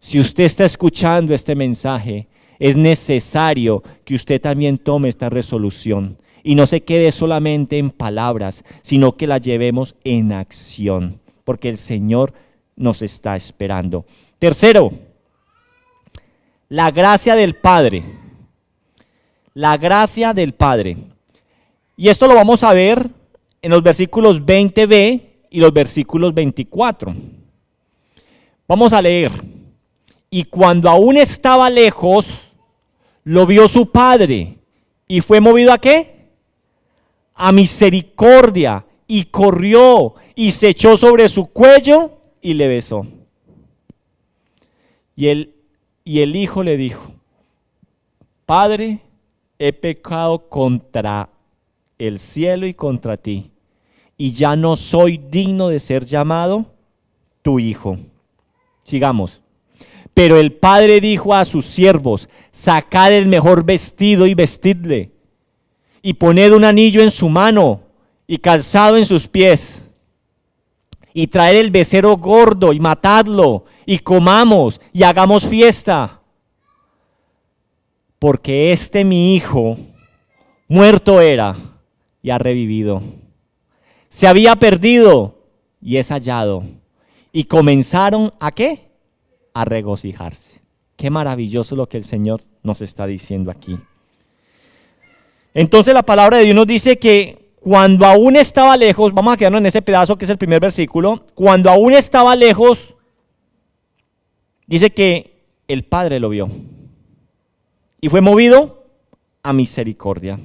Si usted está escuchando este mensaje, es necesario que usted también tome esta resolución y no se quede solamente en palabras, sino que la llevemos en acción, porque el Señor nos está esperando. Tercero, la gracia del Padre. La gracia del Padre. Y esto lo vamos a ver en los versículos 20b y los versículos 24. Vamos a leer. Y cuando aún estaba lejos, lo vio su padre. ¿Y fue movido a qué? A misericordia. Y corrió y se echó sobre su cuello y le besó. Y el hijo le dijo: Padre, he pecado contra el cielo y contra ti, y ya no soy digno de ser llamado tu hijo. Sigamos. Pero el padre dijo a sus siervos: sacad el mejor vestido y vestidle, y poned un anillo en su mano y calzado en sus pies, y traed el becerro gordo y matadlo, y comamos y hagamos fiesta. Porque mi hijo muerto era y ha revivido. Se había perdido y es hallado. Y comenzaron ¿a qué? A regocijarse. Qué maravilloso lo que el Señor nos está diciendo aquí. Entonces la palabra de Dios nos dice que cuando aún estaba lejos, vamos a quedarnos en ese pedazo que es el primer versículo, cuando aún estaba lejos, dice que el Padre lo vio y fue movido a misericordia.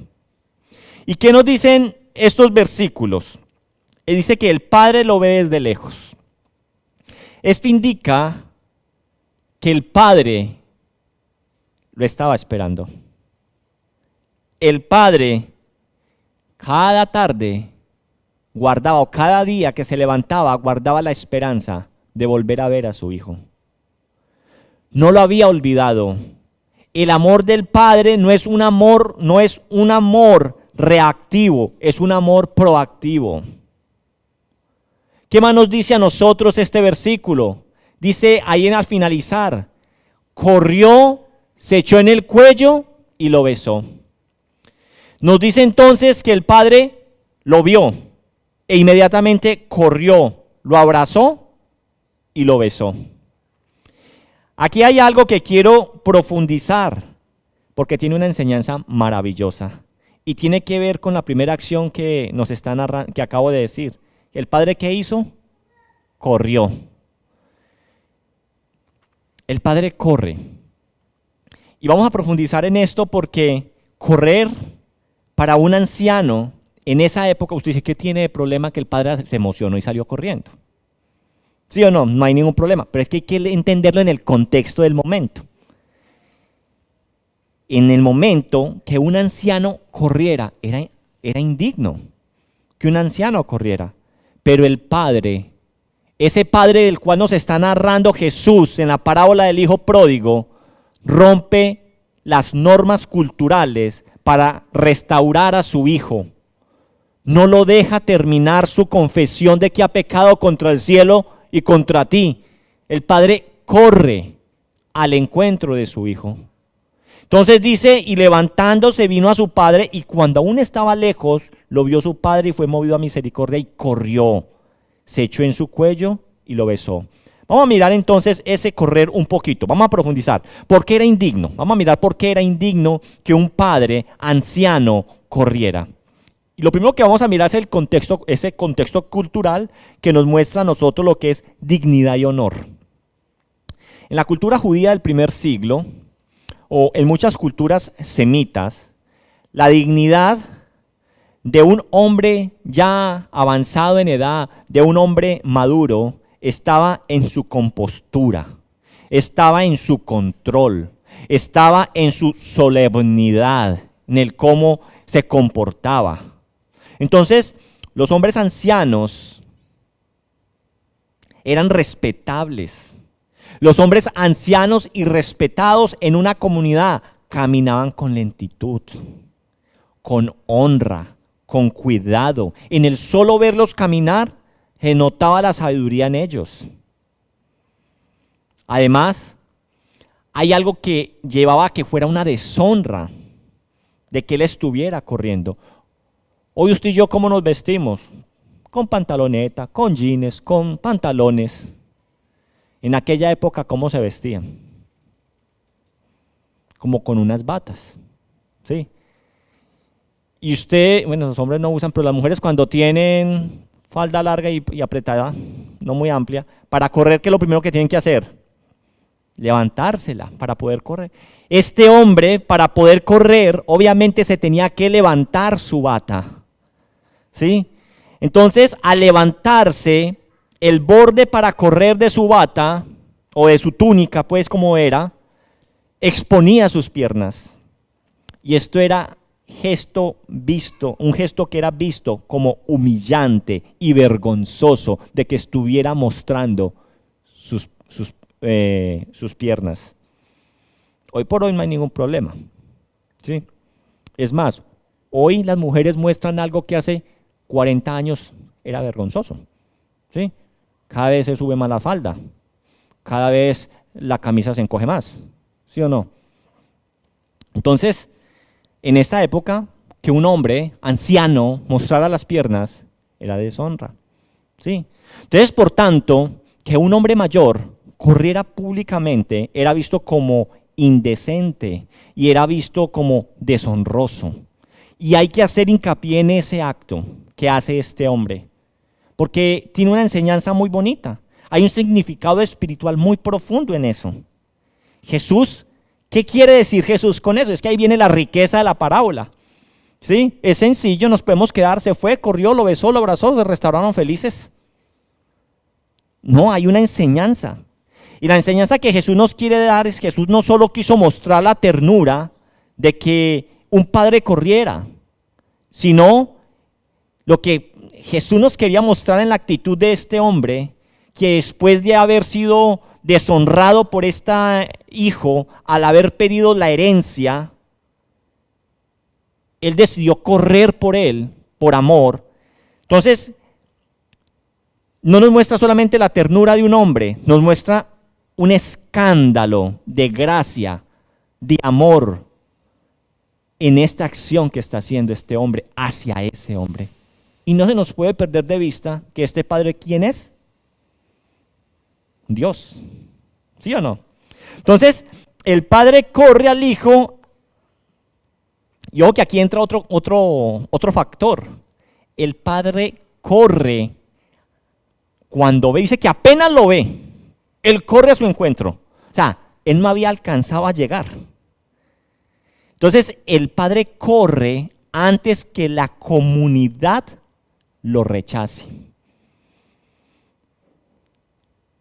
¿Y qué nos dicen estos versículos? Dice que el Padre lo ve desde lejos. Esto indica que el Padre lo estaba esperando. El Padre cada tarde guardaba, o cada día que se levantaba, guardaba la esperanza de volver a ver a su hijo. No lo había olvidado. El amor del Padre no es un amor reactivo, es un amor proactivo. ¿Qué más nos dice a nosotros este versículo? Dice ahí al finalizar: corrió, se echó en el cuello y lo besó. Nos dice entonces que el Padre lo vio e inmediatamente corrió, lo abrazó y lo besó. Aquí hay algo que quiero profundizar porque tiene una enseñanza maravillosa y tiene que ver con la primera acción que nos está narrando, que acabo de decir. ¿El Padre qué hizo? Corrió. El Padre corre. Y vamos a profundizar en esto porque correr para un anciano en esa época, usted dice, ¿qué tiene de problema que el Padre se emocionó y salió corriendo? ¿Sí o no? No hay ningún problema, pero es que hay que entenderlo en el contexto del momento. En el momento que un anciano corriera, era indigno que un anciano corriera. Pero el Padre, ese Padre del cual nos está narrando Jesús en la parábola del Hijo Pródigo, rompe las normas culturales para restaurar a su hijo. No lo deja terminar su confesión de que ha pecado contra el cielo y contra ti. El Padre corre al encuentro de su hijo. Entonces dice, y levantándose vino a su padre, y cuando aún estaba lejos, lo vio su padre y fue movido a misericordia y corrió. Se echó en su cuello y lo besó. Vamos a mirar entonces ese correr un poquito. Vamos a profundizar. ¿Por qué era indigno? Vamos a mirar por qué era indigno que un padre anciano corriera. Y lo primero que vamos a mirar es el contexto, ese contexto cultural que nos muestra a nosotros lo que es dignidad y honor. En la cultura judía del primer siglo, o en muchas culturas semitas, la dignidad de un hombre ya avanzado en edad, de un hombre maduro, estaba en su compostura, estaba en su control, estaba en su solemnidad, en el cómo se comportaba. Entonces, los hombres ancianos eran respetables. Los hombres ancianos y respetados en una comunidad caminaban con lentitud, con honra, con cuidado. En el solo verlos caminar, se notaba la sabiduría en ellos. Además, hay algo que llevaba a que fuera una deshonra de que él estuviera corriendo. Hoy usted y yo, ¿cómo nos vestimos? Con pantaloneta, con jeans, con pantalones. En aquella época, ¿cómo se vestían? Como con unas batas, ¿sí? y usted, bueno, los hombres no usan, pero las mujeres cuando tienen falda larga y apretada, no muy amplia, para correr, ¿qué es lo primero que tienen que hacer? Levantársela para poder correr. Este hombre, para poder correr, obviamente se tenía que levantar su bata, ¿sí? Entonces, al levantarse, el borde para correr de su bata, o de su túnica, pues como era, exponía sus piernas. Y esto era un gesto que era visto como humillante y vergonzoso de que estuviera mostrando sus piernas. Hoy por hoy no hay ningún problema, ¿sí? Es más, hoy las mujeres muestran algo que hace 40 años era vergonzoso, ¿sí? Cada vez se sube más la falda, cada vez la camisa se encoge más, ¿sí o no? Entonces, en esta época, que un hombre anciano mostrara las piernas era deshonra, ¿sí? Entonces, por tanto, que un hombre mayor corriera públicamente era visto como indecente y era visto como deshonroso. Y hay que hacer hincapié en ese acto que hace este hombre, porque tiene una enseñanza muy bonita. Hay un significado espiritual muy profundo en eso. Jesús, ¿qué quiere decir Jesús con eso? Es que ahí viene la riqueza de la parábola. ¿Sí? Es sencillo, nos podemos quedar, se fue, corrió, lo besó, lo abrazó, se restauraron felices. No, hay una enseñanza. Y la enseñanza que Jesús nos quiere dar es que Jesús no solo quiso mostrar la ternura de que un padre corriera, sino lo que Jesús nos quería mostrar en la actitud de este hombre, que después de haber sido deshonrado por este hijo, al haber pedido la herencia, él decidió correr por él, por amor. Entonces, no nos muestra solamente la ternura de un hombre, nos muestra un escándalo de gracia, de amor en esta acción que está haciendo este hombre hacia ese hombre. Y no se nos puede perder de vista que este padre, ¿quién es? Dios. ¿Sí o no? Entonces, el padre corre al hijo, y ojo que aquí entra otro factor. El padre corre cuando ve, dice que apenas lo ve, él corre a su encuentro. O sea, él no había alcanzado a llegar. Entonces, el padre corre antes que la comunidad lo rechace.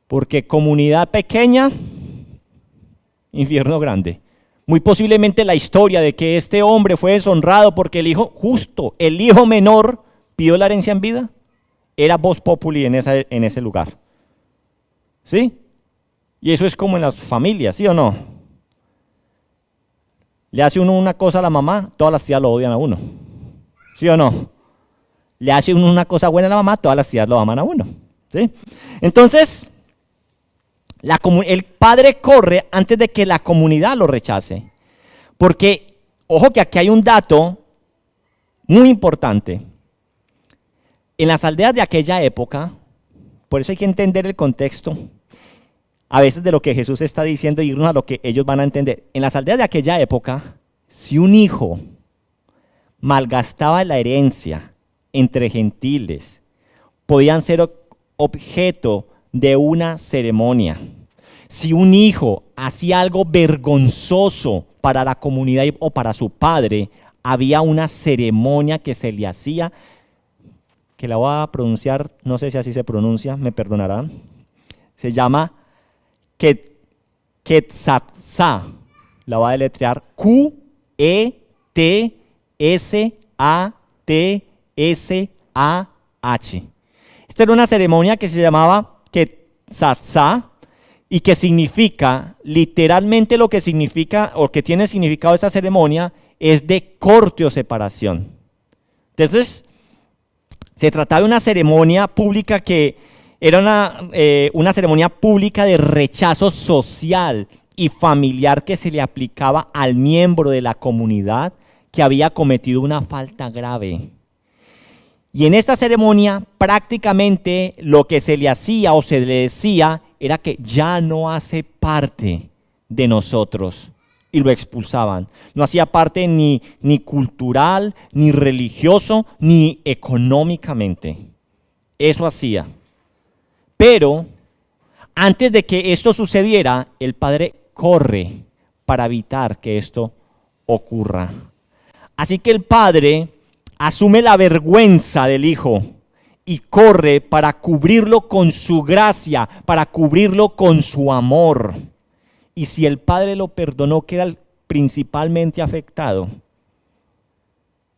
Porque comunidad pequeña, infierno grande. Muy posiblemente la historia de que este hombre fue deshonrado porque el hijo menor pidió la herencia en vida, era vox populi en ese lugar. ¿Sí? Y eso es como en las familias, ¿sí o no? Le hace uno una cosa a la mamá, todas las tías lo odian a uno. ¿Sí o no? Le hace uno una cosa buena a la mamá, todas las tías lo aman a uno. ¿Sí? Entonces, el padre corre antes de que la comunidad lo rechace. Porque, ojo que aquí hay un dato muy importante. En las aldeas de aquella época, por eso hay que entender el contexto, a veces de lo que Jesús está diciendo y irnos a lo que ellos van a entender. En las aldeas de aquella época, si un hijo malgastaba la herencia entre gentiles, podían ser objeto de una ceremonia. Si un hijo hacía algo vergonzoso para la comunidad o para su padre, había una ceremonia que se le hacía, que la voy a pronunciar, no sé si así se pronuncia, me perdonarán. Se llama Quetzaltzá, la voy a deletrear Qetzsah. Esta era una ceremonia que se llamaba Quetzaltzá y que significa, literalmente lo que significa, o que tiene significado esta ceremonia, es de corte o separación. Entonces, se trataba de una ceremonia pública que era una ceremonia pública de rechazo social y familiar que se le aplicaba al miembro de la comunidad que había cometido una falta grave. Y en esta ceremonia prácticamente lo que se le hacía o se le decía era que ya no hace parte de nosotros y lo expulsaban. No hacía parte ni cultural, ni religioso, ni económicamente. Eso hacía. Pero antes de que esto sucediera, el padre corre para evitar que esto ocurra. Así que el padre asume la vergüenza del hijo y corre para cubrirlo con su gracia, para cubrirlo con su amor. Y si el padre lo perdonó, que era el principalmente afectado,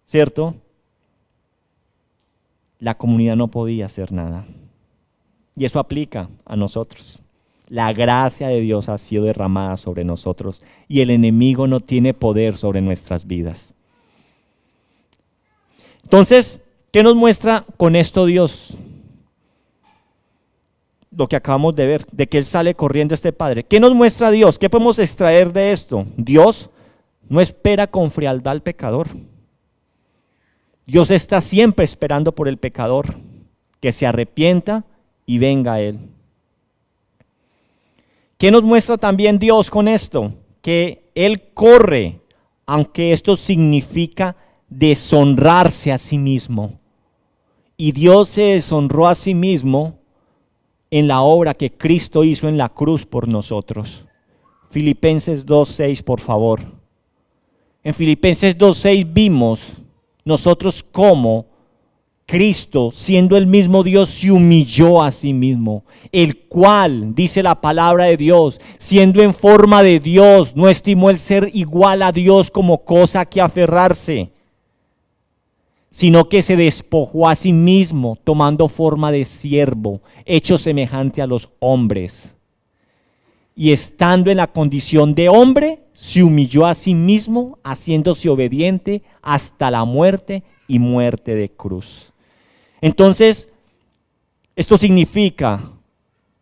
¿cierto? La comunidad no podía hacer nada. Y eso aplica a nosotros. La gracia de Dios ha sido derramada sobre nosotros y el enemigo no tiene poder sobre nuestras vidas. Entonces, ¿qué nos muestra con esto Dios? Lo que acabamos de ver, de que Él sale corriendo este padre. ¿Qué nos muestra Dios? ¿Qué podemos extraer de esto? Dios no espera con frialdad al pecador. Dios está siempre esperando por el pecador, que se arrepienta y venga a Él. ¿Qué nos muestra también Dios con esto? Que Él corre, aunque esto significa deshonrarse a sí mismo. Y Dios se deshonró a sí mismo en la obra que Cristo hizo en la cruz por nosotros. Filipenses 2:6, por favor. En Filipenses 2:6 vimos nosotros cómo Cristo, siendo el mismo Dios, se humilló a sí mismo, el cual, dice la palabra de Dios, siendo en forma de Dios, no estimó el ser igual a Dios como cosa que aferrarse, sino que se despojó a sí mismo, tomando forma de siervo, hecho semejante a los hombres. Y estando en la condición de hombre, se humilló a sí mismo, haciéndose obediente hasta la muerte y muerte de cruz. Entonces, esto significa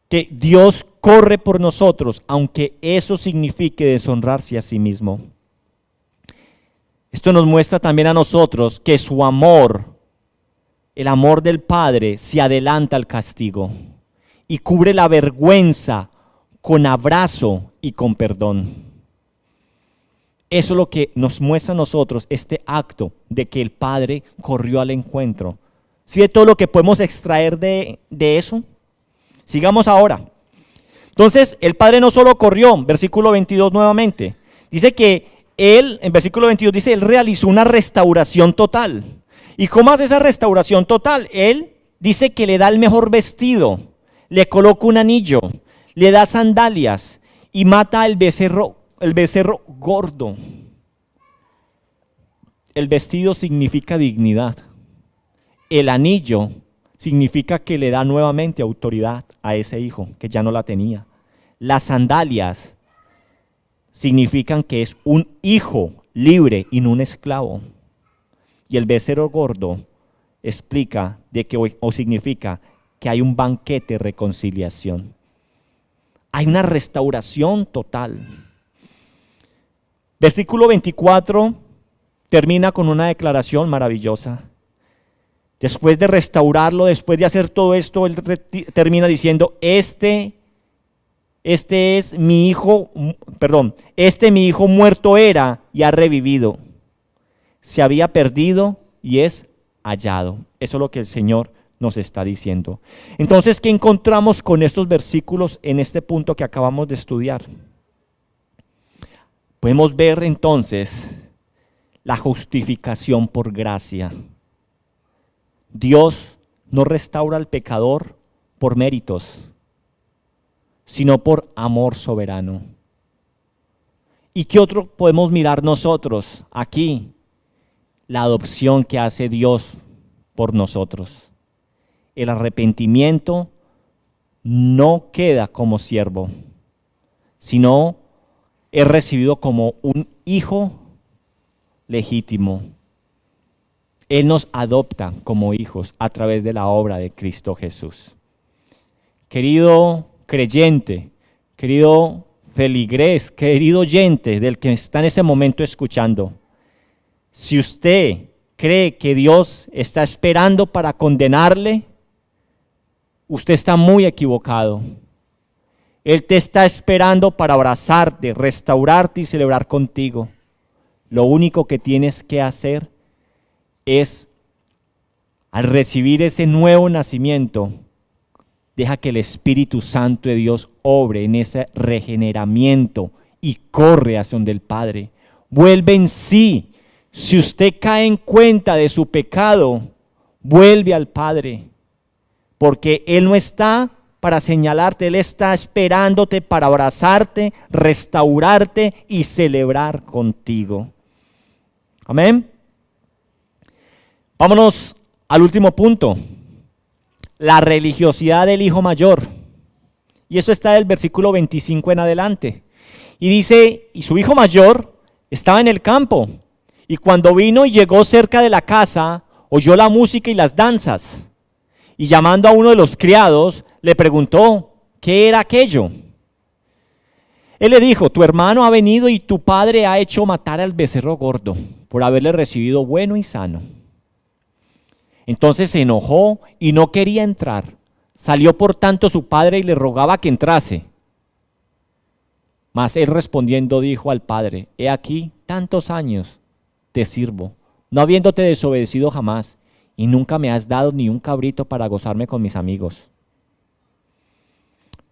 que Dios corre por nosotros, aunque eso signifique deshonrarse a sí mismo. Esto nos muestra también a nosotros que su amor, el amor del Padre, se adelanta al castigo y cubre la vergüenza con abrazo y con perdón. Eso es lo que nos muestra a nosotros este acto de que el Padre corrió al encuentro. ¿Sí ve todo lo que podemos extraer de eso? Sigamos ahora. Entonces, el Padre no solo corrió, versículo 22 nuevamente, dice que Él, en versículo 22 dice, Él realizó una restauración total. ¿Y cómo hace esa restauración total? Él dice que le da el mejor vestido, le coloca un anillo, le da sandalias y mata al becerro gordo. El vestido significa dignidad. El anillo significa que le da nuevamente autoridad a ese hijo que ya no la tenía. Las sandalias significan que es un hijo libre y no un esclavo. Y el becerro gordo explica o significa que hay un banquete de reconciliación. Hay una restauración total. Versículo 24 termina con una declaración maravillosa. Después de restaurarlo, después de hacer todo esto, él termina diciendo, este mi hijo muerto era y ha revivido. Se había perdido y es hallado. Eso es lo que el Señor nos está diciendo. Entonces, ¿qué encontramos con estos versículos en este punto que acabamos de estudiar? Podemos ver entonces la justificación por gracia. Dios no restaura al pecador por méritos, sino por amor soberano. ¿Y qué otro podemos mirar nosotros aquí? La adopción que hace Dios por nosotros. El arrepentimiento no queda como siervo, sino es recibido como un hijo legítimo. Él nos adopta como hijos a través de la obra de Cristo Jesús. Querido creyente, querido feligrés, querido oyente del que está en ese momento escuchando, si usted cree que Dios está esperando para condenarle, usted está muy equivocado. Él te está esperando para abrazarte, restaurarte y celebrar contigo. Lo único que tienes que hacer es, al recibir ese nuevo nacimiento, deja que el Espíritu Santo de Dios obre en ese regeneramiento y corre hacia donde el Padre. Vuelve en sí. Si usted cae en cuenta de su pecado, vuelve al Padre, porque Él no está para señalarte, Él está esperándote para abrazarte, restaurarte y celebrar contigo. Amén. Vámonos al último punto, la religiosidad del hijo mayor. Y esto está del versículo 25 en adelante. Y dice, y su hijo mayor estaba en el campo, y cuando vino y llegó cerca de la casa, oyó la música y las danzas. Y llamando a uno de los criados, le preguntó, ¿qué era aquello? Él le dijo, tu hermano ha venido y tu padre ha hecho matar al becerro gordo por haberle recibido bueno y sano. Entonces se enojó y no quería entrar. Salió por tanto su padre y le rogaba que entrase. Mas él respondiendo dijo al padre, he aquí tantos años te sirvo, no habiéndote desobedecido jamás, y nunca me has dado ni un cabrito para gozarme con mis amigos.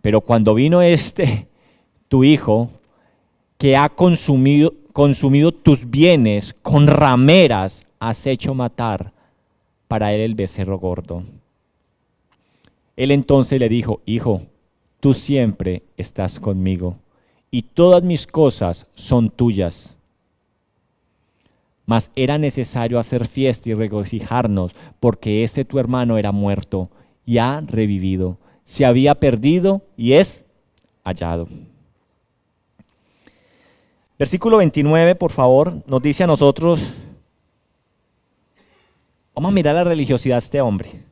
Pero cuando vino tu hijo, que ha consumido tus bienes, con rameras has hecho matar para él el becerro gordo. Él entonces le dijo, hijo, tú siempre estás conmigo, y todas mis cosas son tuyas. Mas era necesario hacer fiesta y regocijarnos, porque tu hermano era muerto y ha revivido, se había perdido y es hallado. Versículo 29, por favor, nos dice a nosotros, vamos a mirar la religiosidad de este hombre.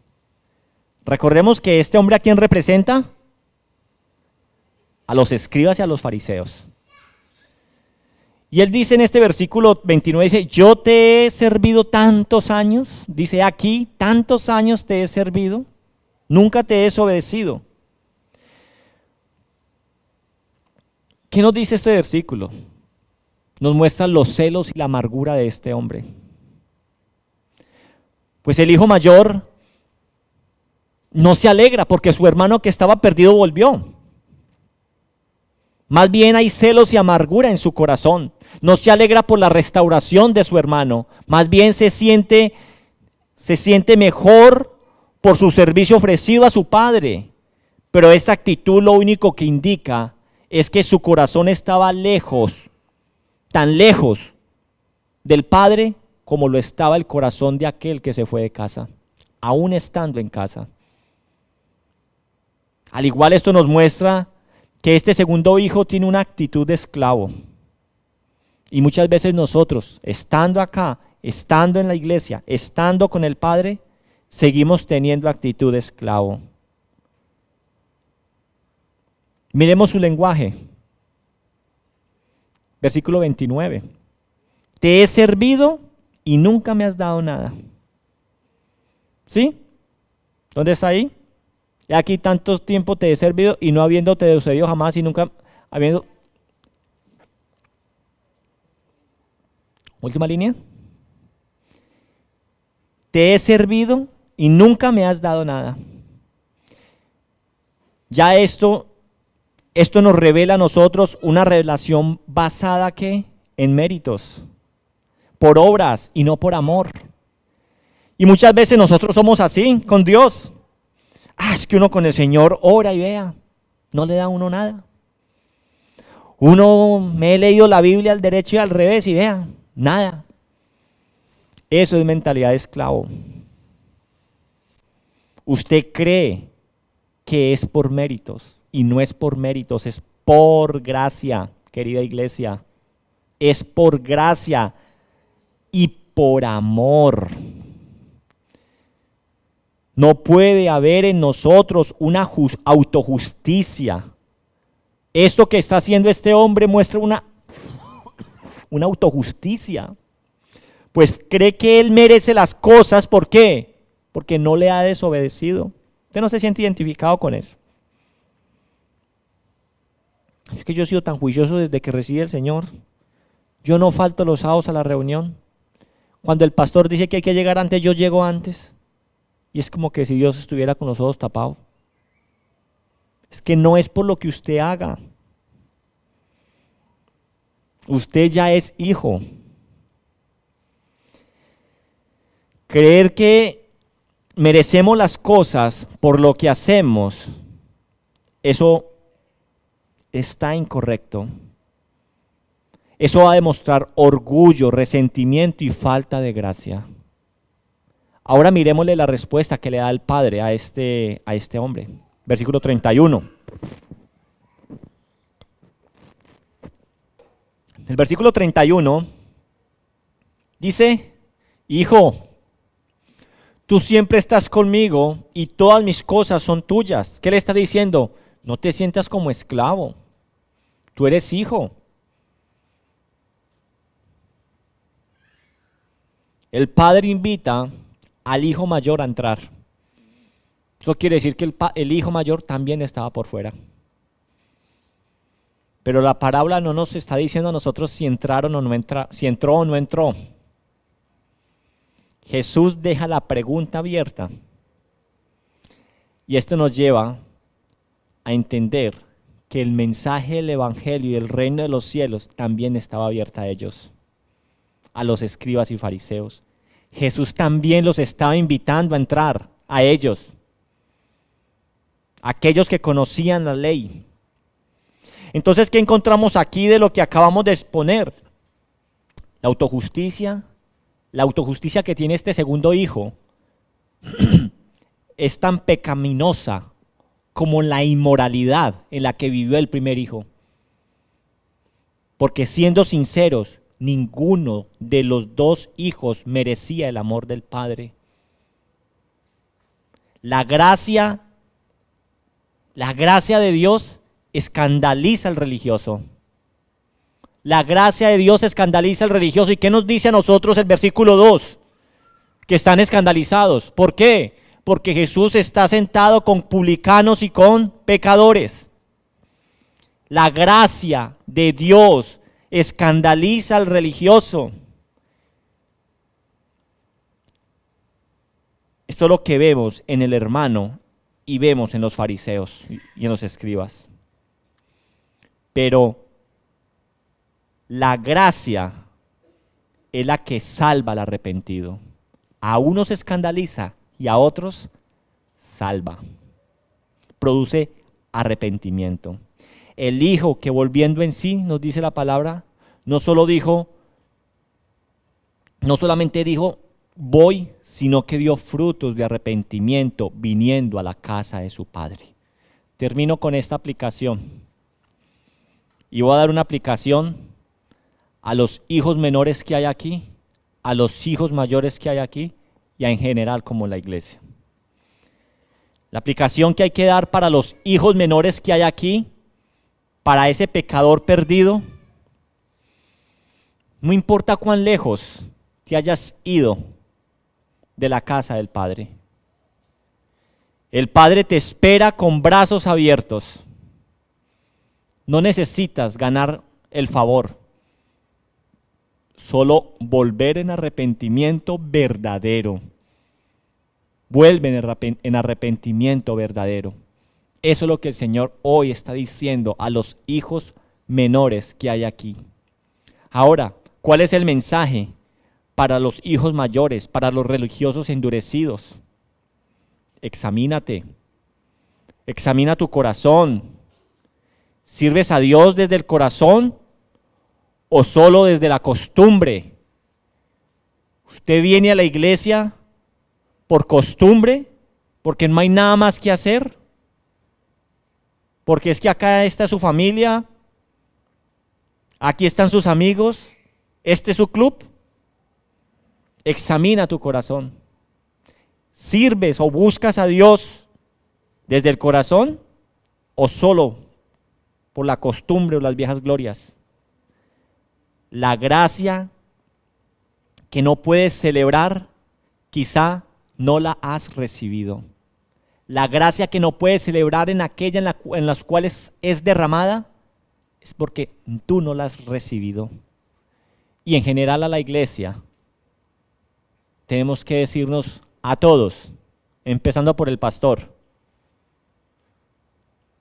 Recordemos que este hombre, ¿a quién representa? A los escribas y a los fariseos. Y él dice en este versículo 29, dice, yo te he servido tantos años, dice aquí, tantos años te he servido, nunca te he desobedecido. ¿Qué nos dice este versículo? Nos muestra los celos y la amargura de este hombre. Pues el hijo mayor no se alegra porque su hermano que estaba perdido volvió. Más bien hay celos y amargura en su corazón. No se alegra por la restauración de su hermano. Más bien se siente mejor por su servicio ofrecido a su padre. Pero esta actitud lo único que indica es que su corazón estaba lejos, tan lejos del padre como lo estaba el corazón de aquel que se fue de casa, aún estando en casa. Al igual esto nos muestra que este segundo hijo tiene una actitud de esclavo. Y muchas veces nosotros, estando acá, estando en la iglesia, estando con el Padre, seguimos teniendo actitud de esclavo. Miremos su lenguaje. Versículo 29. Te he servido y nunca me has dado nada. ¿Sí? ¿Dónde está ahí? Aquí tanto tiempo te he servido y no habiéndote desobedecido jamás y nunca habiendo... Última línea. Te he servido y nunca me has dado nada. Ya esto nos revela a nosotros una relación basada ¿qué? En méritos, por obras y no por amor. Y muchas veces nosotros somos así con Dios. Es que uno con el Señor ora y vea, no le da a uno nada. Me he leído la Biblia al derecho y al revés y vea, nada. Eso es mentalidad de esclavo. Usted cree que es por méritos y no es por méritos, es por gracia, querida iglesia. Es por gracia y por amor. No puede haber en nosotros una autojusticia. Esto que está haciendo este hombre muestra una autojusticia. Pues cree que él merece las cosas, ¿por qué? Porque no le ha desobedecido. Usted no se siente identificado con eso. Es que yo he sido tan juicioso desde que recibí el Señor. Yo no falto los sábados a la reunión. Cuando el pastor dice que hay que llegar antes, yo llego antes. Y es como que si Dios estuviera con los ojos tapados. Es que no es por lo que usted haga. Usted ya es hijo. Creer que merecemos las cosas por lo que hacemos, eso está incorrecto. Eso va a demostrar orgullo, resentimiento y falta de gracia. Ahora miremosle la respuesta que le da el Padre a este hombre. Versículo 31. El versículo 31 dice: Hijo, tú siempre estás conmigo y todas mis cosas son tuyas. ¿Qué le está diciendo? No te sientas como esclavo. Tú eres hijo. El padre invita al hijo mayor a entrar. Eso quiere decir que el hijo mayor también estaba por fuera. Pero la parábola no nos está diciendo a nosotros si entraron o no si entró o no entró. Jesús deja la pregunta abierta. Y esto nos lleva a entender que el mensaje del Evangelio y del reino de los cielos también estaba abierto a ellos, a los escribas y fariseos. Jesús también los estaba invitando a entrar, a ellos, aquellos que conocían la ley. Entonces, ¿qué encontramos aquí de lo que acabamos de exponer? La autojusticia que tiene este segundo hijo es tan pecaminosa como la inmoralidad en la que vivió el primer hijo. Porque siendo sinceros, ninguno de los dos hijos merecía el amor del Padre. La gracia de Dios escandaliza al religioso. La gracia de Dios escandaliza al religioso. ¿Y qué nos dice a nosotros el versículo 2? Que están escandalizados. ¿Por qué? Porque Jesús está sentado con publicanos y con pecadores. La gracia de Dios escandaliza al religioso. Esto es lo que vemos en el hermano y vemos en los fariseos y en los escribas. Pero la gracia es la que salva al arrepentido. A unos escandaliza y a otros salva. Produce arrepentimiento. El hijo que volviendo en sí, nos dice la palabra, no solamente dijo voy, sino que dio frutos de arrepentimiento viniendo a la casa de su padre. Termino con esta aplicación. Y voy a dar una aplicación a los hijos menores que hay aquí, a los hijos mayores que hay aquí y en general como la iglesia. La aplicación que hay que dar para los hijos menores que hay aquí, para ese pecador perdido, no importa cuán lejos te hayas ido de la casa del Padre. El Padre te espera con brazos abiertos. No necesitas ganar el favor, solo volver en arrepentimiento verdadero. Vuelven en arrepentimiento verdadero. Eso es lo que el Señor hoy está diciendo a los hijos menores que hay aquí. Ahora, ¿cuál es el mensaje para los hijos mayores, para los religiosos endurecidos? Examínate, examina tu corazón. ¿Sirves a Dios desde el corazón o solo desde la costumbre? ¿Usted viene a la iglesia por costumbre? ¿Porque no hay nada más que hacer? ¿Porque es que acá está su familia? ¿Aquí están sus amigos? ¿Este es su club? Examina tu corazón. ¿Sirves o buscas a Dios desde el corazón o solo por la costumbre o las viejas glorias? La gracia que no puedes celebrar, quizá no la has recibido. La gracia que no puedes celebrar en aquella en las cuales es derramada, es porque tú no la has recibido. Y en general a la iglesia tenemos que decirnos a todos, empezando por el pastor,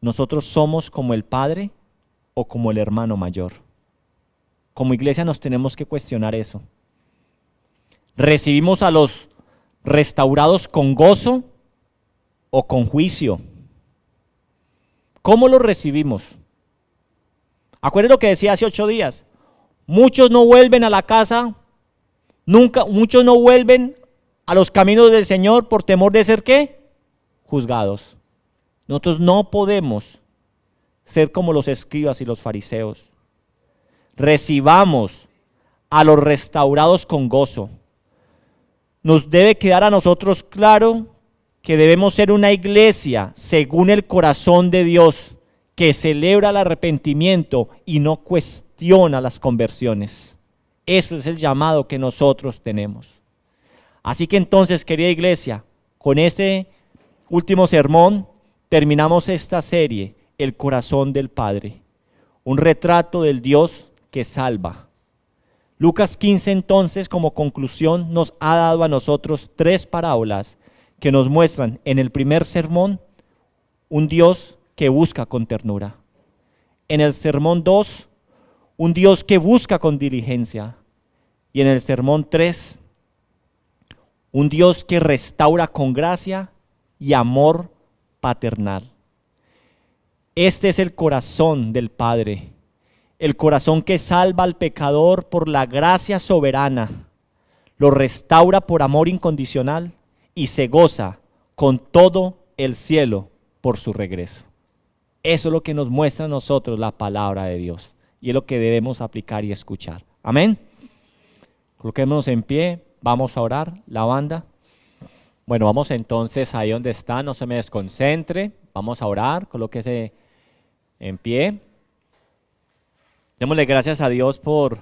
¿nosotros somos como el padre o como el hermano mayor? Como iglesia nos tenemos que cuestionar eso. ¿Recibimos a los restaurados con gozo o con juicio? ¿Cómo los recibimos? Acuérdense lo que decía hace 8 días. Muchos no vuelven a la casa, muchos no vuelven a los caminos del Señor por temor de ser ¿qué? Juzgados. Nosotros no podemos ser como los escribas y los fariseos. Recibamos a los restaurados con gozo. Nos debe quedar a nosotros claro que debemos ser una iglesia según el corazón de Dios, que celebra el arrepentimiento y no cuestiona las conversiones. Eso es el llamado que nosotros tenemos. Así que entonces, querida iglesia, con este último sermón terminamos esta serie, El corazón del Padre, un retrato del Dios que salva. Lucas 15 entonces, como conclusión, nos ha dado a nosotros 3 parábolas que nos muestran en el primer sermón un Dios que busca con ternura. En el sermón 2, un Dios que busca con diligencia. Y en el sermón 3, un Dios que restaura con gracia y amor paternal. Este es el corazón del Padre, el corazón que salva al pecador por la gracia soberana, lo restaura por amor incondicional y se goza con todo el cielo por su regreso. Eso es lo que nos muestra a nosotros la palabra de Dios y es lo que debemos aplicar y escuchar. Amén. Coloquémonos en pie, vamos a orar, la banda. Bueno, vamos entonces ahí donde está, no se me desconcentre, vamos a orar, colóquese en pie. Démosle gracias a Dios por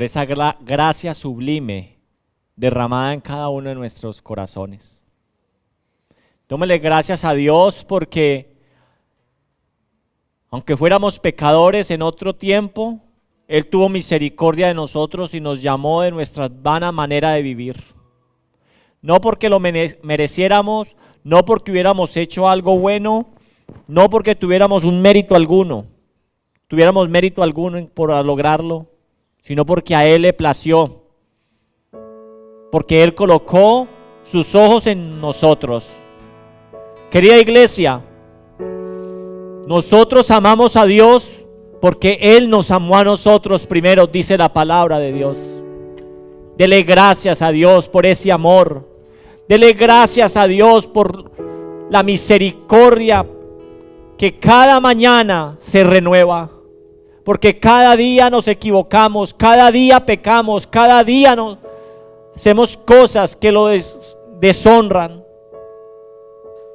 esa gracia sublime derramada en cada uno de nuestros corazones. Démosle gracias a Dios porque aunque fuéramos pecadores en otro tiempo, Él tuvo misericordia de nosotros y nos llamó de nuestra vana manera de vivir. No porque lo mereciéramos, no porque hubiéramos hecho algo bueno, no porque tuviéramos mérito alguno por lograrlo, sino porque a Él le plació, porque Él colocó sus ojos en nosotros. Querida iglesia, nosotros amamos a Dios porque Él nos amó a nosotros primero, dice la palabra de Dios. Dele gracias a Dios por ese amor. Dele gracias a Dios por la misericordia que cada mañana se renueva. Porque cada día nos equivocamos, cada día pecamos, cada día hacemos cosas que lo deshonran.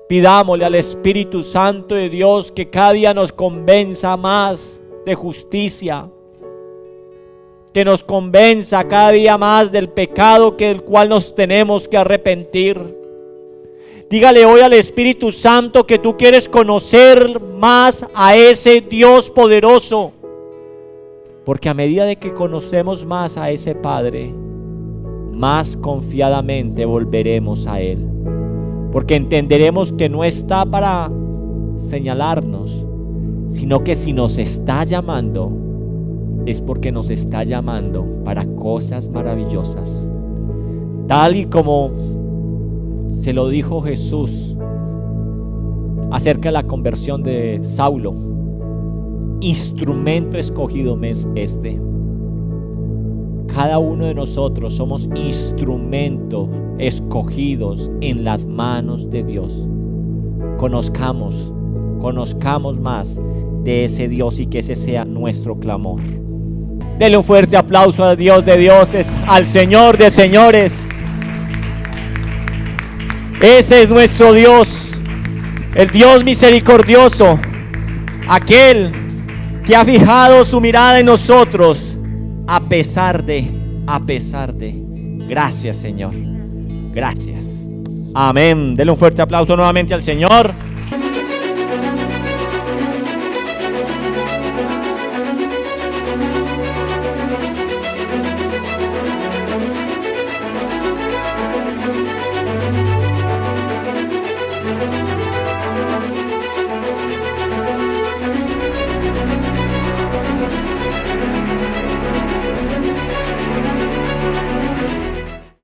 Pidámosle al Espíritu Santo de Dios que cada día nos convenza más de justicia, que nos convenza cada día más del pecado del cual nos tenemos que arrepentir. Dígale hoy al Espíritu Santo que tú quieres conocer más a ese Dios poderoso, porque a medida de que conocemos más a ese Padre, más confiadamente volveremos a Él, porque entenderemos que no está para señalarnos, sino que si nos está llamando, es porque nos está llamando para cosas maravillosas. Tal y como se lo dijo Jesús acerca de la conversión de Saulo: instrumento escogido me es este. Cada uno de nosotros somos instrumentos escogidos en las manos de Dios. Conozcamos más de ese Dios y que ese sea nuestro clamor. Denle un fuerte aplauso a Dios de dioses, al Señor de señores. Ese es nuestro Dios, el Dios misericordioso, aquel que ha fijado su mirada en nosotros a pesar de. Gracias, Señor. Gracias. Amén. Denle un fuerte aplauso nuevamente al Señor.